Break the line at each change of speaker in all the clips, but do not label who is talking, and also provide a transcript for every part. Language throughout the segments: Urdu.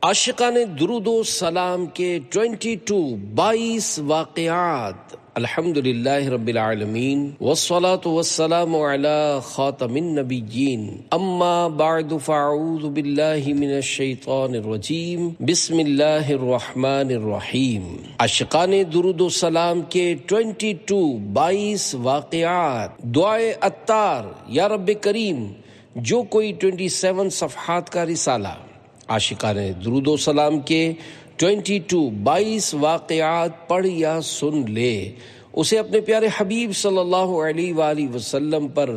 عاشقان درود و سلام کے 22 واقعات۔ الحمدللہ رب العالمین والصلاة والسلام علی خاتم النبیین، اما بعد فاعوذ باللہ من الشیطان الرجیم، بسم اللہ الرحمن الرحیم۔ عاشقان درود و سلام کے 22 واقعات۔ دعائے عطار، یا رب کریم، جو کوئی 27 صفحات کا رسالہ عاشقان درود و سلام کے 22 واقعات پڑھ یا سن لے، اسے اپنے پیارے حبیب صلی اللہ علیہ وآلہ وسلم پر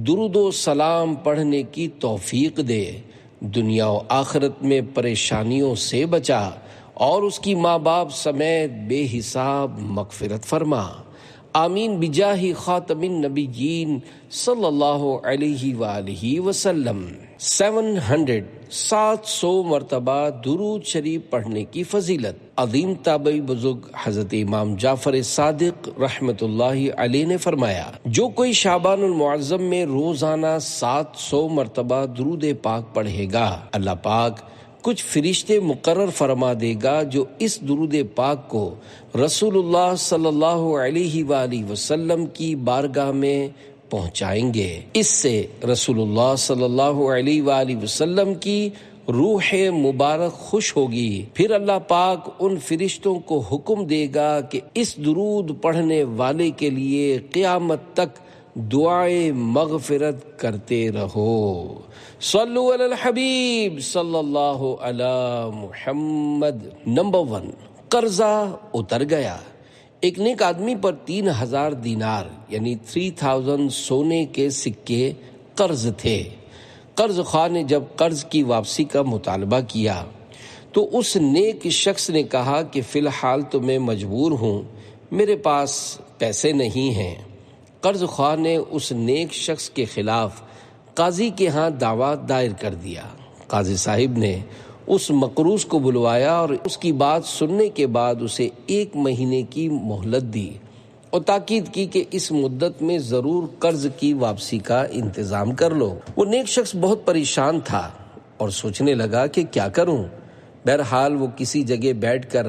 درود و سلام پڑھنے کی توفیق دے، دنیا و آخرت میں پریشانیوں سے بچا اور اس کی ماں باپ سمیت بے حساب مغفرت فرما، آمین بجاہ خاتم النبیین صلی اللہ علیہ وآلہ وسلم۔ 700 مرتبہ درود شریف پڑھنے کی فضیلت۔ عظیم تابعی بزرگ حضرت امام جعفر صادق رحمت اللہ علیہ نے فرمایا، جو کوئی شعبان المعظم میں روزانہ 700 مرتبہ درود پاک پڑھے گا، اللہ پاک کچھ فرشتے مقرر فرما دے گا جو اس درود پاک کو رسول اللہ صلی اللہ علیہ وآلہ وسلم کی بارگاہ میں پہنچائیں گے۔ اس سے رسول اللہ صلی اللہ علیہ وآلہ وسلم کی روح مبارک خوش ہوگی، پھر اللہ پاک ان فرشتوں کو حکم دے گا کہ اس درود پڑھنے والے کے لیے قیامت تک دعائے مغفرت کرتے رہو۔ صلو علی الحبیب صلی اللہ علی محمد۔ نمبر 1، قرضہ اتر گیا۔ ایک نیک آدمی پر 3000 دینار یعنی 3000 سونے کے سکے قرض تھے۔ قرض خواہ نے جب قرض کی واپسی کا مطالبہ کیا تو اس نیک شخص نے کہا کہ فی الحال تو میں مجبور ہوں، میرے پاس پیسے نہیں ہیں۔ قرض خواہ نے اس نیک شخص کے خلاف قاضی کے ہاں دعویٰ دائر کر دیا۔ قاضی صاحب نے اس مقروض کو بلوایا اور اس کی بات سننے کے بعد اسے 1 مہینے کی مہلت دی اور تاکید کی کہ اس مدت میں ضرور قرض کی واپسی کا انتظام کر لو۔ وہ نیک شخص بہت پریشان تھا اور سوچنے لگا کہ کیا کروں۔ بہرحال وہ کسی جگہ بیٹھ کر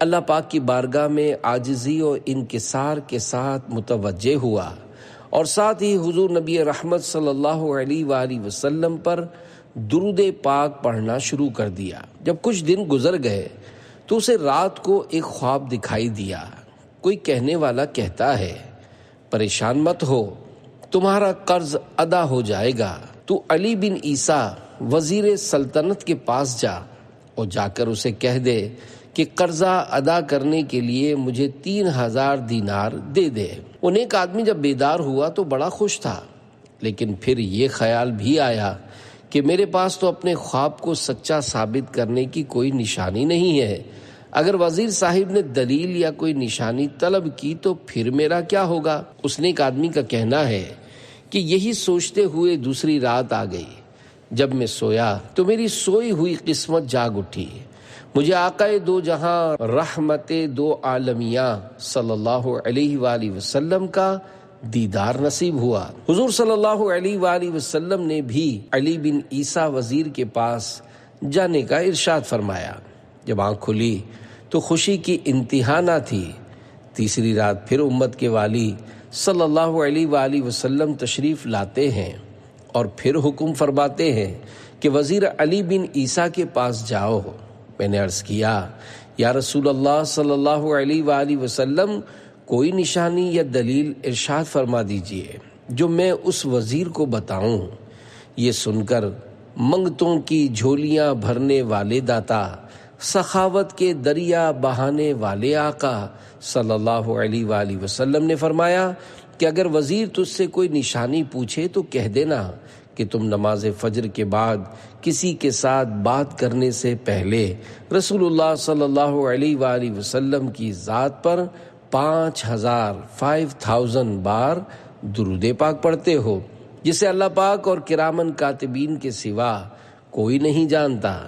اللہ پاک کی بارگاہ میں عاجزی اور انکسار کے ساتھ متوجہ ہوا اور ساتھ ہی حضور نبی رحمت صلی اللہ علیہ وآلہ وسلم پر درود پاک پڑھنا شروع کر دیا۔ جب کچھ دن گزر گئے تو اسے رات کو ایک خواب دکھائی دیا۔ کوئی کہنے والا کہتا ہے، پریشان مت ہو، تمہارا قرض ادا ہو جائے گا، تو علی بن عیسیٰ وزیر سلطنت کے پاس جا اور جا کر اسے کہہ دے کہ قرضہ ادا کرنے کے لیے مجھے 3000 دینار دے دے۔ وہ نیک آدمی جب بیدار ہوا تو بڑا خوش تھا، لیکن پھر یہ خیال بھی آیا کہ میرے پاس تو اپنے خواب کو سچا ثابت کرنے کی کوئی نشانی نہیں ہے۔ اگر وزیر صاحب نے دلیل یا کوئی نشانی طلب کی تو پھر میرا کیا ہوگا؟ اس نیک آدمی کا کہنا ہے کہ یہی سوچتے ہوئے دوسری رات آ گئی۔ جب میں سویا تو میری سوئی ہوئی قسمت جاگ اٹھی، مجھے آقا دو جہاں رحمت دو عالمیاں صلی اللہ علیہ وآلہ وسلم کا دیدار نصیب ہوا۔ حضور صلی اللہ علیہ وآلہ وسلم نے بھی علی بن عیسیٰ وزیر کے پاس جانے کا ارشاد فرمایا۔ جب آنکھ کھلی تو خوشی کی انتہا نہ تھی۔ تیسری رات پھر امت کے والی صلی اللہ علیہ وآلہ وسلم تشریف لاتے ہیں اور پھر حکم فرماتے ہیں کہ وزیر علی بن عیسیٰ کے پاس جاؤ۔ میں نے عرض کیا، یا رسول اللہ صلی اللہ علیہ وآلہ وسلم، کوئی نشانی یا دلیل ارشاد فرما دیجئے جو میں اس وزیر کو بتاؤں۔ یہ سن کر منگتوں کی جھولیاں بھرنے والے داتا، سخاوت کے دریا بہانے والے آقا صلی اللہ علیہ وآلہ وسلم نے فرمایا کہ اگر وزیر تجھ سے کوئی نشانی پوچھے تو کہہ دینا کہ تم نماز فجر کے بعد کسی کے ساتھ بات کرنے سے پہلے رسول اللہ صلی اللہ علیہ وآلہ وسلم کی ذات پر 5000 بار درود پاک پڑھتے ہو، جسے اللہ پاک اور کرامن کاتبین کے سوا کوئی نہیں جانتا۔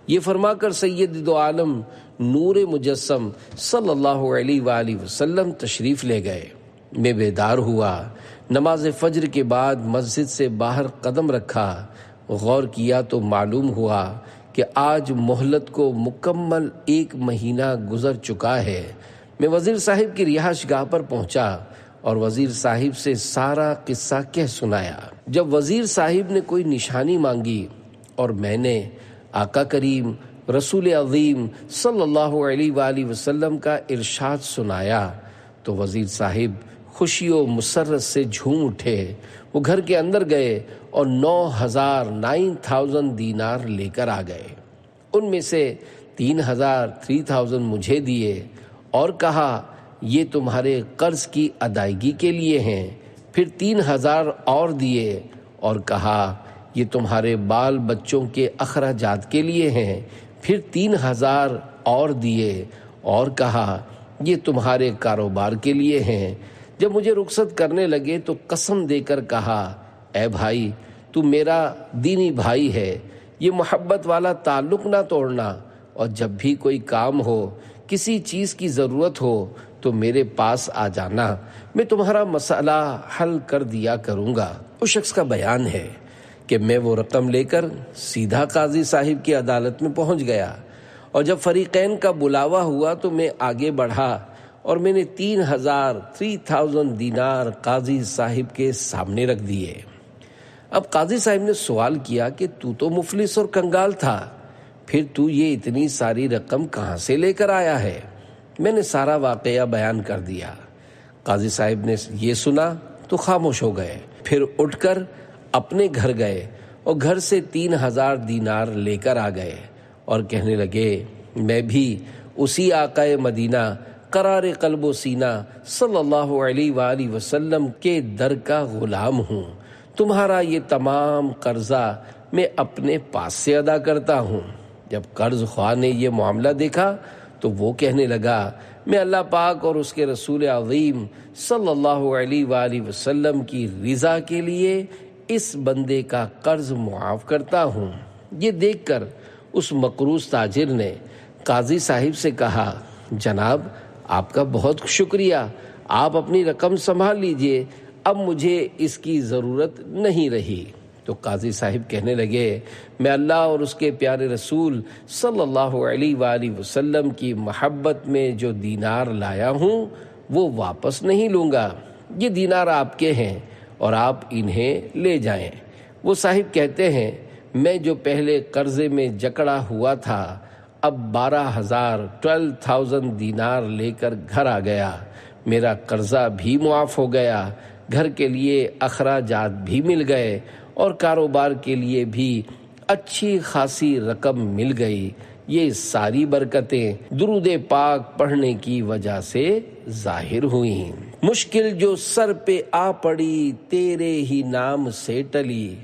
یہ فرما کر سید دو عالم نور مجسم صلی اللہ علیہ وآلہ وسلم تشریف لے گئے۔ میں بیدار ہوا، نماز فجر کے بعد مسجد سے باہر قدم رکھا، غور کیا تو معلوم ہوا کہ آج مہلت کو مکمل 1 مہینہ گزر چکا ہے۔ میں وزیر صاحب کی رہائش گاہ پر پہنچا اور وزیر صاحب سے سارا قصہ کہہ سنایا۔ جب وزیر صاحب نے کوئی نشانی مانگی اور میں نے آقا کریم رسول عظیم صلی اللہ علیہ وآلہ وسلم کا ارشاد سنایا تو وزیر صاحب خوشی و مسرت سے جھوم اٹھے۔ وہ گھر کے اندر گئے اور 9,000 دینار لے کر آ گئے۔ ان میں سے 3,000 مجھے دیے اور کہا یہ تمہارے قرض کی ادائیگی کے لیے ہیں۔ پھر 3,000 اور دیے اور کہا یہ تمہارے بال بچوں کے اخراجات کے لیے ہیں۔ پھر 3,000 اور دیے اور کہا یہ تمہارے کاروبار کے لیے ہیں۔ جب مجھے رخصت کرنے لگے تو قسم دے کر کہا اے بھائی تو میرا دینی بھائی ہے، یہ محبت والا تعلق نہ توڑنا، اور جب بھی کوئی کام ہو، کسی چیز کی ضرورت ہو تو میرے پاس آ جانا، میں تمہارا مسئلہ حل کر دیا کروں گا۔ اس شخص کا بیان ہے کہ میں وہ رقم لے کر سیدھا قاضی صاحب کی عدالت میں پہنچ گیا، اور جب فریقین کا بلاوا ہوا تو میں آگے بڑھا اور میں نے 3,000 دینار قاضی صاحب کے سامنے رکھ دیے۔ اب قاضی صاحب نے سوال کیا کہ تو مفلس اور کنگال تھا، پھر تو یہ اتنی ساری رقم کہاں سے لے کر آیا ہے؟ میں نے سارا واقعہ بیان کر دیا۔ قاضی صاحب نے یہ سنا تو خاموش ہو گئے، پھر اٹھ کر اپنے گھر گئے اور گھر سے 3,000 دینار لے کر آ گئے اور کہنے لگے میں بھی اسی آقا مدینہ قرار قلب و سینہ صلی اللہ علیہ وآلہ وسلم کے در کا غلام ہوں، تمہارا یہ تمام قرضہ میں اپنے پاس سے ادا کرتا ہوں۔ جب قرض خواہ نے یہ معاملہ دیکھا تو وہ کہنے لگا میں اللہ پاک اور اس کے رسول عظیم صلی اللہ علیہ وآلہ وسلم کی رضا کے لیے اس بندے کا قرض معاف کرتا ہوں۔ یہ دیکھ کر اس مقروض تاجر نے قاضی صاحب سے کہا جناب آپ کا بہت شکریہ، آپ اپنی رقم سنبھال لیجئے، اب مجھے اس کی ضرورت نہیں رہی۔ تو قاضی صاحب کہنے لگے میں اللہ اور اس کے پیارے رسول صلی اللہ علیہ وآلہ وسلم کی محبت میں جو دینار لایا ہوں وہ واپس نہیں لوں گا، یہ دینار آپ کے ہیں اور آپ انہیں لے جائیں۔ وہ صاحب کہتے ہیں میں جو پہلے قرضے میں جکڑا ہوا تھا اب 12,000 دینار لے کر گھر آ گیا، میرا قرضہ بھی معاف ہو گیا، گھر کے لیے اخراجات بھی مل گئے اور کاروبار کے لیے بھی اچھی خاصی رقم مل گئی۔ یہ ساری برکتیں درود پاک پڑھنے کی وجہ سے ظاہر ہوئیں۔ مشکل جو سر پہ آ پڑی تیرے ہی نام سے ٹلی،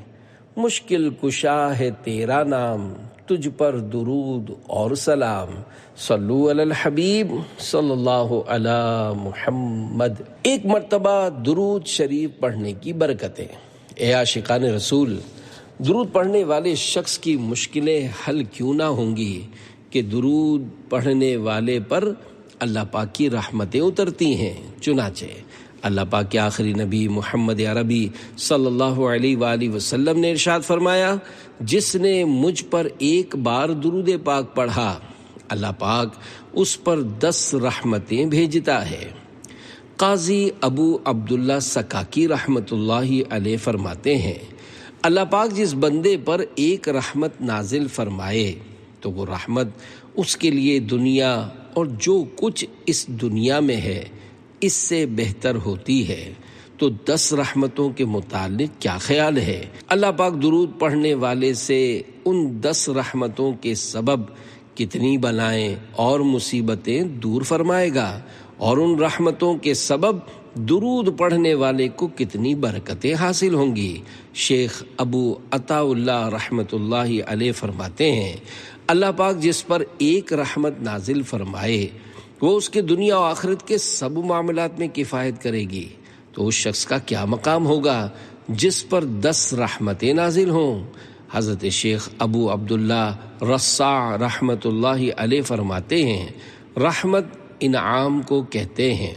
مشکل کشا ہے تیرا نام تجھ پر درود اور سلام، صلو علی الحبیب صلی اللہ علی محمد۔ ایک مرتبہ درود شریف پڑھنے کی برکتیں۔ اے عاشقان رسول، درود پڑھنے والے شخص کی مشکلیں حل کیوں نہ ہوں گی کہ درود پڑھنے والے پر اللہ پاک کی رحمتیں اترتی ہیں۔ چنانچہ اللہ پاک کے آخری نبی محمد عربی صلی اللہ علیہ وآلہ وسلم نے ارشاد فرمایا جس نے مجھ پر ایک بار درود پاک پڑھا اللہ پاک اس پر 10 رحمتیں بھیجتا ہے۔ قاضی ابو عبداللہ سکاکی رحمت اللہ علیہ فرماتے ہیں اللہ پاک جس بندے پر ایک رحمت نازل فرمائے تو وہ رحمت اس کے لیے دنیا اور جو کچھ اس دنیا میں ہے اس سے بہتر ہوتی ہے۔ تو 10 رحمتوں کے متعلق کیا خیال ہے؟ اللہ پاک درود پڑھنے والے سے ان 10 رحمتوں کے سبب کتنی بلائیں اور مصیبتیں دور فرمائے گا، اور ان رحمتوں کے سبب درود پڑھنے والے کو کتنی برکتیں حاصل ہوں گی۔ شیخ ابو عطا اللہ رحمت اللہ علیہ فرماتے ہیں اللہ پاک جس پر ایک رحمت نازل فرمائے وہ اس کے دنیا و آخرت کے سب معاملات میں کفایت کرے گی، تو اس شخص کا کیا مقام ہوگا جس پر 10 رحمتیں نازل ہوں۔ حضرت شیخ ابو عبداللہ رصاع رحمت اللہ علیہ فرماتے ہیں رحمت انعام کو کہتے ہیں،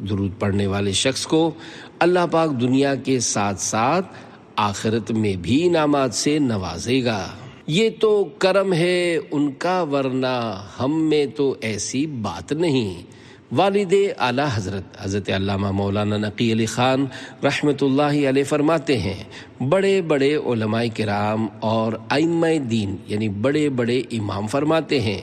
درود پڑھنے والے شخص کو اللہ پاک دنیا کے ساتھ ساتھ آخرت میں بھی انعامات سے نوازے گا۔ یہ تو کرم ہے ان کا ورنہ ہم میں تو ایسی بات نہیں۔ والد اعلیٰ حضرت علامہ مولانا نقی علی خان رحمۃ اللہ علیہ فرماتے ہیں، بڑے بڑے علماء کرام اور ائمہ دین یعنی بڑے بڑے امام فرماتے ہیں،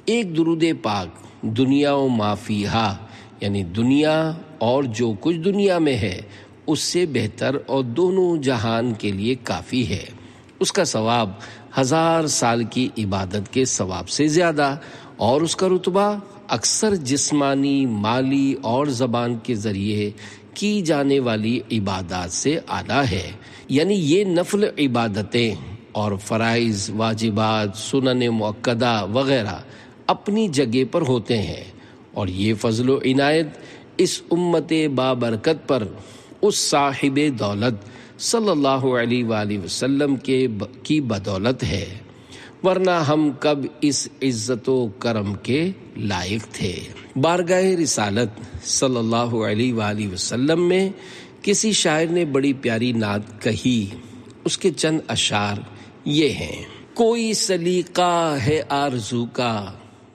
ایک درود پاک دنیا و ما فیہا یعنی دنیا اور جو کچھ دنیا میں ہے اس سے بہتر اور دونوں جہان کے لیے کافی ہے۔ اس کا ثواب 1000 سال کی عبادت کے ثواب سے زیادہ، اور اس کا رتبہ اکثر جسمانی، مالی اور زبان کے ذریعے کی جانے والی عبادات سے اعلیٰ ہے۔ یعنی یہ نفل عبادتیں اور فرائض، واجبات، سنن مؤکدہ وغیرہ اپنی جگہ پر ہوتے ہیں، اور یہ فضل و عنایت اس امت بابرکت پر اس صاحب دولت صلی اللہ علیہ وآلہ وسلم کی بدولت ہے، ورنہ ہم کب اس عزت و کرم کے لائق تھے۔ بارگاہ رسالت صلی اللہ علیہ وآلہ وسلم میں کسی شاعر نے بڑی پیاری نعت کہی، اس کے چند اشعار یہ ہیں: کوئی سلیقہ ہے آرزو کا،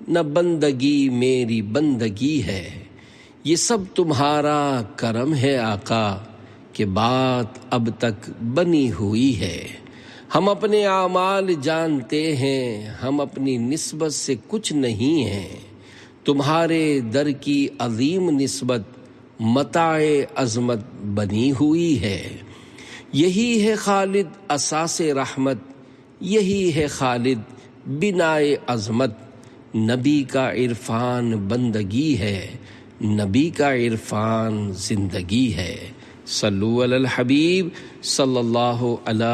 نہ بندگی میری بندگی ہے، یہ سب تمہارا کرم ہے آقا، کہ بات اب تک بنی ہوئی ہے۔ ہم اپنے اعمال جانتے ہیں، ہم اپنی نسبت سے کچھ نہیں ہیں، تمہارے در کی عظیم نسبت متاع عظمت بنی ہوئی ہے۔ یہی ہے خالد اساس رحمت، یہی ہے خالد بنائے عظمت، نبی کا عرفان بندگی ہے، نبی کا عرفان زندگی ہے۔ صلو علی الحبیب صلی اللہ علی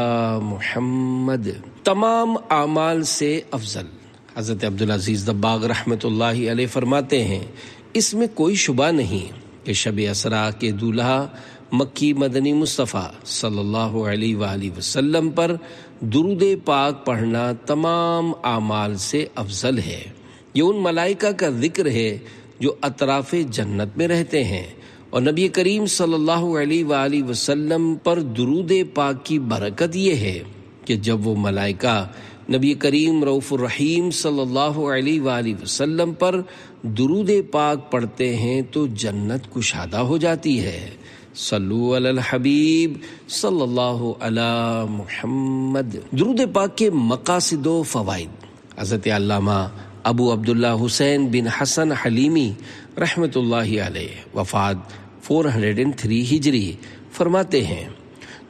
محمد۔ تمام اعمال سے افضل حضرت عبدالعزیز دباغ رحمۃ اللہ علیہ فرماتے ہیں، اس میں کوئی شبہ نہیں کہ شب اسراء کے دولہا مکی مدنی مصطفیٰ صلی اللہ علیہ وآلہ وسلم پر درود پاک پڑھنا تمام اعمال سے افضل ہے۔ یہ ان ملائکہ کا ذکر ہے جو اطراف جنت میں رہتے ہیں، اور نبی کریم صلی اللہ علیہ وآلہ وسلم پر درود پاک کی برکت یہ ہے کہ جب وہ ملائکہ نبی کریم رؤوف الرحیم صلی اللہ علیہ وآلہ وسلم پر درود پاک پڑھتے ہیں تو جنت کشادہ ہو جاتی ہے۔ صلو علی الحبیب صلی اللہ علی محمد۔ درود پاک کے مقاصد و فوائد۔ حضرت علامہ ابو عبداللہ حسین بن حسن حلیمی رحمۃ اللہ علیہ وفات 403 ہجری فرماتے ہیں،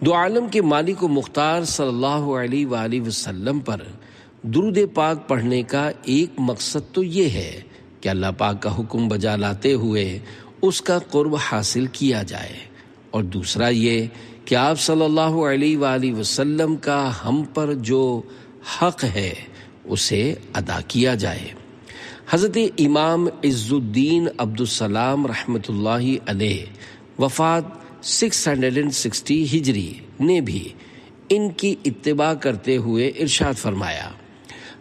دو عالم کے مالک و مختار صلی اللہ علیہ وآلہ وسلم پر درود پاک پڑھنے کا ایک مقصد تو یہ ہے کہ اللہ پاک کا حکم بجا لاتے ہوئے اس کا قرب حاصل کیا جائے، اور دوسرا یہ کہ آپ صلی اللہ علیہ وآلہ وسلم کا ہم پر جو حق ہے اسے ادا کیا جائے۔ حضرت امام عز الدین عبدالسلام رحمۃ اللہ علیہ وفات 660 ہجری نے بھی ان کی اتباع کرتے ہوئے ارشاد فرمایا،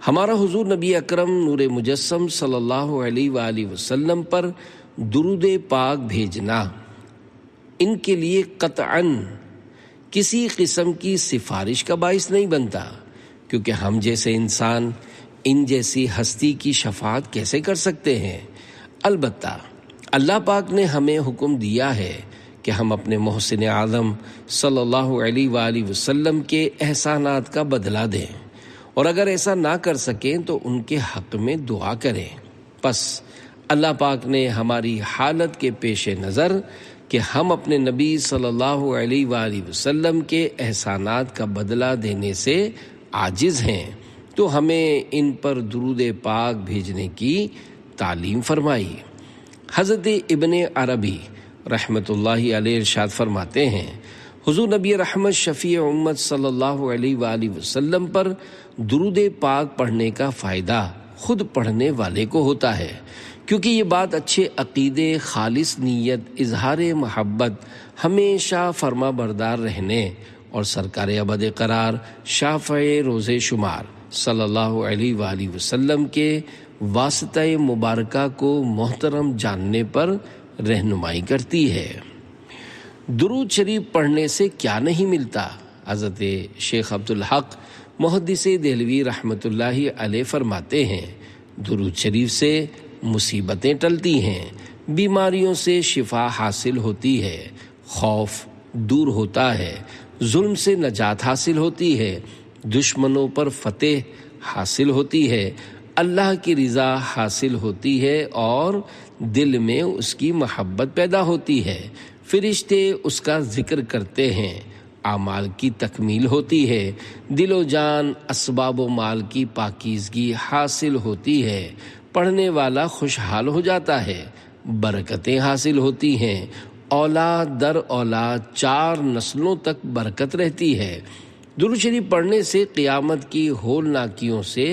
ہمارا حضور نبی اکرم نور مجسم صلی اللہ علیہ وآلہ وسلم پر درود پاک بھیجنا ان کے لیے قطعاً کسی قسم کی سفارش کا باعث نہیں بنتا، کیونکہ ہم جیسے انسان ان جیسی ہستی کی شفاعت کیسے کر سکتے ہیں؟ البتہ اللہ پاک نے ہمیں حکم دیا ہے کہ ہم اپنے محسن اعظم صلی اللہ علیہ وآلہ وسلم کے احسانات کا بدلہ دیں، اور اگر ایسا نہ کر سکیں تو ان کے حق میں دعا کریں۔ پس اللہ پاک نے ہماری حالت کے پیش نظر کہ ہم اپنے نبی صلی اللہ علیہ وآلہ وسلم کے احسانات کا بدلہ دینے سے عاجز ہیں، تو ہمیں ان پر درود پاک بھیجنے کی تعلیم فرمائی۔ حضرت ابن عربی رحمۃ اللہ علیہ ارشاد فرماتے ہیں، حضور نبی رحمت شفیع امت صلی اللہ علیہ وآلہ وسلم پر درود پاک پڑھنے کا فائدہ خود پڑھنے والے کو ہوتا ہے، کیونکہ یہ بات اچھے عقیدے، خالص نیت، اظہار محبت، ہمیشہ فرما بردار رہنے اور سرکار ابد قرار شافع روز شمار صلی اللہ علیہ وآلہ وسلم کے واسطہ مبارکہ کو محترم جاننے پر رہنمائی کرتی ہے۔ درود شریف پڑھنے سے کیا نہیں ملتا؟ حضرت شیخ عبدالحق محدث دہلوی رحمۃ اللہ علیہ فرماتے ہیں درود شریف سے مصیبتیں ٹلتی ہیں، بیماریوں سے شفا حاصل ہوتی ہے، خوف دور ہوتا ہے، ظلم سے نجات حاصل ہوتی ہے، دشمنوں پر فتح حاصل ہوتی ہے، اللہ کی رضا حاصل ہوتی ہے اور دل میں اس کی محبت پیدا ہوتی ہے، فرشتے اس کا ذکر کرتے ہیں، اعمال کی تکمیل ہوتی ہے، دل و جان اسباب و مال کی پاکیزگی حاصل ہوتی ہے، پڑھنے والا خوشحال ہو جاتا ہے، برکتیں حاصل ہوتی ہیں، اولاد در اولاد 4 نسلوں تک برکت رہتی ہے۔ درود شریف پڑھنے سے قیامت کی ہولناکیوں سے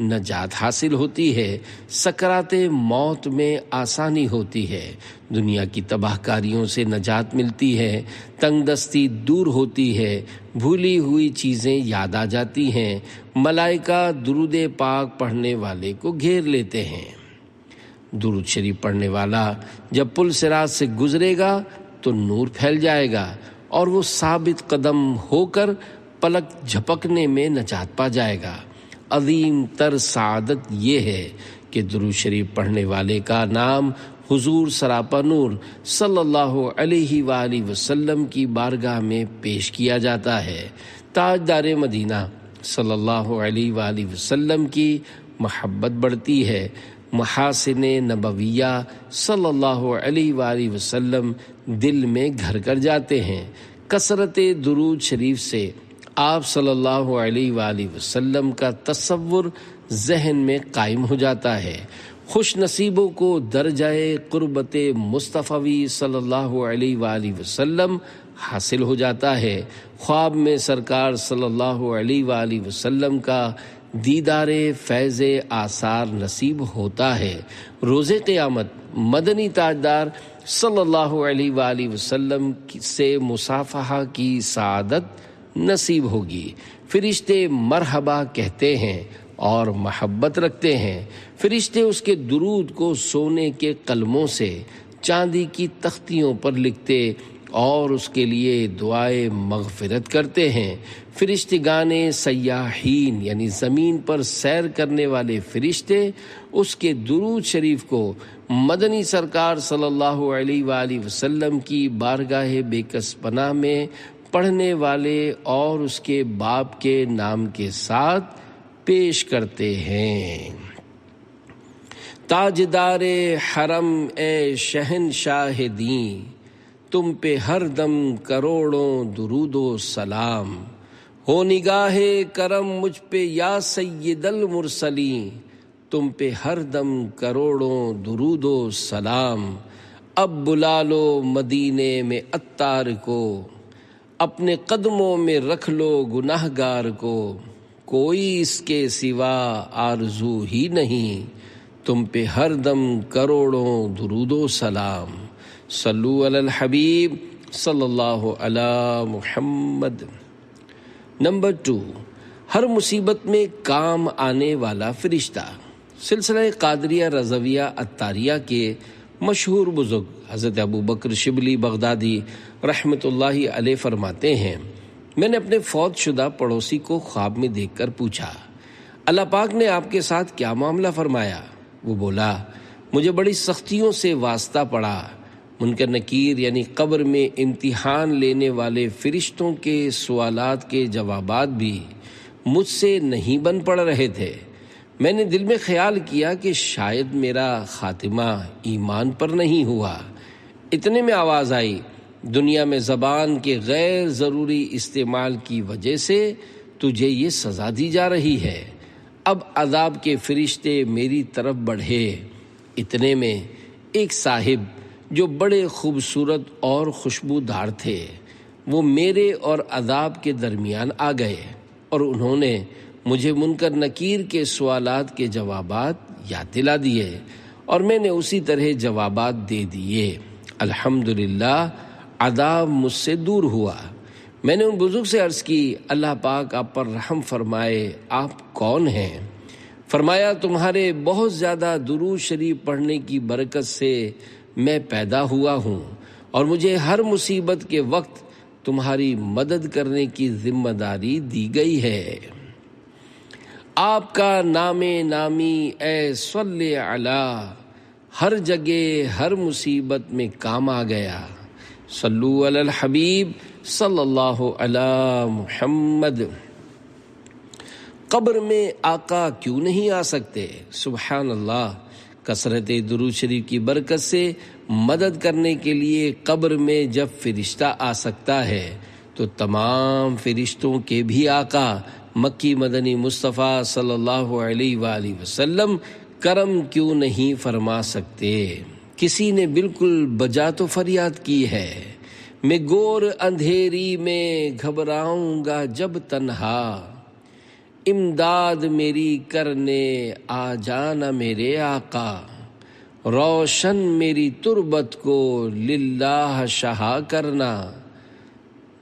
نجات حاصل ہوتی ہے، سکرات موت میں آسانی ہوتی ہے، دنیا کی تباہ کاریوں سے نجات ملتی ہے، تنگ دستی دور ہوتی ہے، بھولی ہوئی چیزیں یاد آ جاتی ہیں، ملائکہ درود پاک پڑھنے والے کو گھیر لیتے ہیں۔ درود شریف پڑھنے والا جب پل صراط سے گزرے گا تو نور پھیل جائے گا اور وہ ثابت قدم ہو کر پلک جھپکنے میں نجات پا جائے گا۔ عظیم تر سعادت یہ ہے کہ درود شریف پڑھنے والے کا نام حضور سراپا نور صلی اللہ علیہ وآلہ وسلم کی بارگاہ میں پیش کیا جاتا ہے، تاجدار مدینہ صلی اللہ علیہ وآلہ وسلم کی محبت بڑھتی ہے، محاسن نبویہ صلی اللہ علیہ وآلہ وسلم دل میں گھر کر جاتے ہیں، کثرت درود شریف سے آپ صلی اللہ علیہ وآلہ وسلم کا تصور ذہن میں قائم ہو جاتا ہے، خوش نصیبوں کو درجہ قربت مصطفی صلی اللہ علیہ وآلہ وسلم حاصل ہو جاتا ہے، خواب میں سرکار صلی اللہ علیہ وآلہ وسلم کا دیدار فیض آثار نصیب ہوتا ہے، روز قیامت مدنی تاجدار صلی اللہ علیہ وآلہ وسلم سے مصافحہ کی سعادت نصیب ہوگی، فرشتے مرحبا کہتے ہیں اور محبت رکھتے ہیں، فرشتے اس کے درود کو سونے کے قلموں سے چاندی کی تختیوں پر لکھتے اور اس کے لیے دعائے مغفرت کرتے ہیں، فرشتگان سیاحین یعنی زمین پر سیر کرنے والے فرشتے اس کے درود شریف کو مدنی سرکار صلی اللہ علیہ وآلہ وسلم کی بارگاہ بے کس پناہ میں پڑھنے والے اور اس کے باپ کے نام کے ساتھ پیش کرتے ہیں۔ تاجدار حرم اے شہنشاہ دین، تم پہ ہر دم کروڑوں درود و سلام، ہو نگاہ کرم مجھ پہ یا سید المرسلین، تم پہ ہر دم کروڑوں درود و سلام، اب بلا لو مدینے میں عطار کو، اپنے قدموں میں رکھ لو گناہگار کو، کوئی اس کے سوا آرزو ہی نہیں، تم پہ ہر دم کروڑوں درود و سلام، صلو علی الحبیب صلی اللہ علی محمد۔ نمبر 2، ہر مصیبت میں کام آنے والا فرشتہ۔ سلسلہ قادریہ رضویہ عطاریہ کے مشہور بزرگ حضرت ابو بکر شبلی بغدادی رحمۃ اللہ علیہ فرماتے ہیں، میں نے اپنے فوت شدہ پڑوسی کو خواب میں دیکھ کر پوچھا، اللہ پاک نے آپ کے ساتھ کیا معاملہ فرمایا؟ وہ بولا، مجھے بڑی سختیوں سے واسطہ پڑا، منکر نکیر یعنی قبر میں امتحان لینے والے فرشتوں کے سوالات کے جوابات بھی مجھ سے نہیں بن پڑ رہے تھے، میں نے دل میں خیال کیا کہ شاید میرا خاتمہ ایمان پر نہیں ہوا، اتنے میں آواز آئی، دنیا میں زبان کے غیر ضروری استعمال کی وجہ سے تجھے یہ سزا دی جا رہی ہے، اب عذاب کے فرشتے میری طرف بڑھے۔ اتنے میں ایک صاحب جو بڑے خوبصورت اور خوشبودار تھے، وہ میرے اور عذاب کے درمیان آ گئے اور انہوں نے مجھے منکر نکیر کے سوالات کے جوابات یاد دلا دیے اور میں نے اسی طرح جوابات دے دیے، الحمدللہ عذاب مجھ سے دور ہوا۔ میں نے ان بزرگ سے عرض کی، اللہ پاک آپ پر رحم فرمائے، آپ کون ہیں؟ فرمایا، تمہارے بہت زیادہ درود شریف پڑھنے کی برکت سے میں پیدا ہوا ہوں اور مجھے ہر مصیبت کے وقت تمہاری مدد کرنے کی ذمہ داری دی گئی ہے۔ آپ کا نام نامی اے صلی علی ہر جگہ ہر مصیبت میں کام آ گیا. صلو علی الحبیب صلی اللہ علی محمد. قبر میں آقا کیوں نہیں آ سکتے؟ سبحان اللہ. کثرت درود شریف کی برکت سے مدد کرنے کے لیے قبر میں جب فرشتہ آ سکتا ہے تو تمام فرشتوں کے بھی آقا مکی مدنی مصطفیٰ صلی اللہ علیہ وآلہ وسلم کرم کیوں نہیں فرما سکتے؟ کسی نے بالکل بجا تو فریاد کی ہے، میں گور اندھیری میں گھبراؤں گا جب تنہا، امداد میری کرنے آ جانا میرے آقا، روشن میری تربت کو للہ شہا کرنا،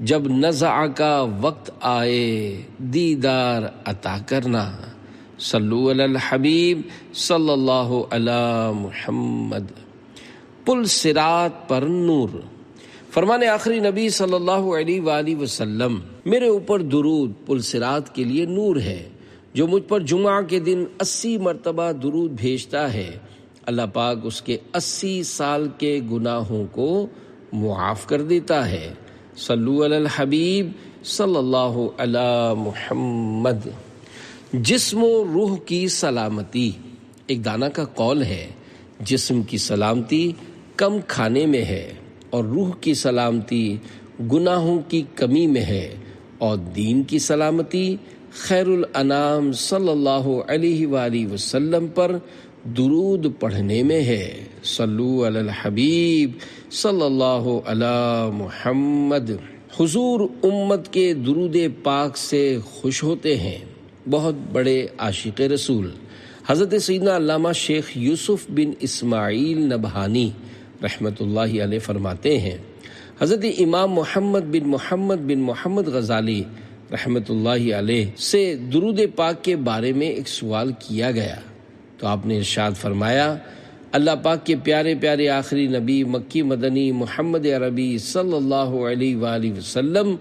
جب نزع کا وقت آئے دیدار عطا کرنا. صلو علی الحبیب صلی اللہ علی محمد. پل صراط پر نور. فرمان آخری نبی صلی اللہ علیہ وآلہ وسلم، میرے اوپر درود پل صراط کے لیے نور ہے. جو مجھ پر جمعہ کے دن 80 مرتبہ درود بھیجتا ہے، اللہ پاک اس کے 80 سال کے گناہوں کو معاف کر دیتا ہے. صلو علی الحبیب صلی اللہ علی محمد. جسم و روح کی سلامتی. ایک دانا کا قول ہے، جسم کی سلامتی کم کھانے میں ہے اور روح کی سلامتی گناہوں کی کمی میں ہے، اور دین کی سلامتی خیر الانام صلی اللہ علیہ وآلہ وسلم پر درود پڑھنے میں ہے. صلو علی الحبیب صلی اللہ علی محمد. حضور امت کے درود پاک سے خوش ہوتے ہیں. بہت بڑے عاشق رسول حضرت سیدنا علامہ شیخ یوسف بن اسماعیل نبہانی رحمۃ اللہ علیہ فرماتے ہیں، حضرت امام محمد بن محمد غزالی رحمۃ اللہ علیہ سے درود پاک کے بارے میں ایک سوال کیا گیا تو آپ نے ارشاد فرمایا، اللہ پاک کے پیارے پیارے آخری نبی مکی مدنی محمد عربی صلی اللہ علیہ وآلہ وسلم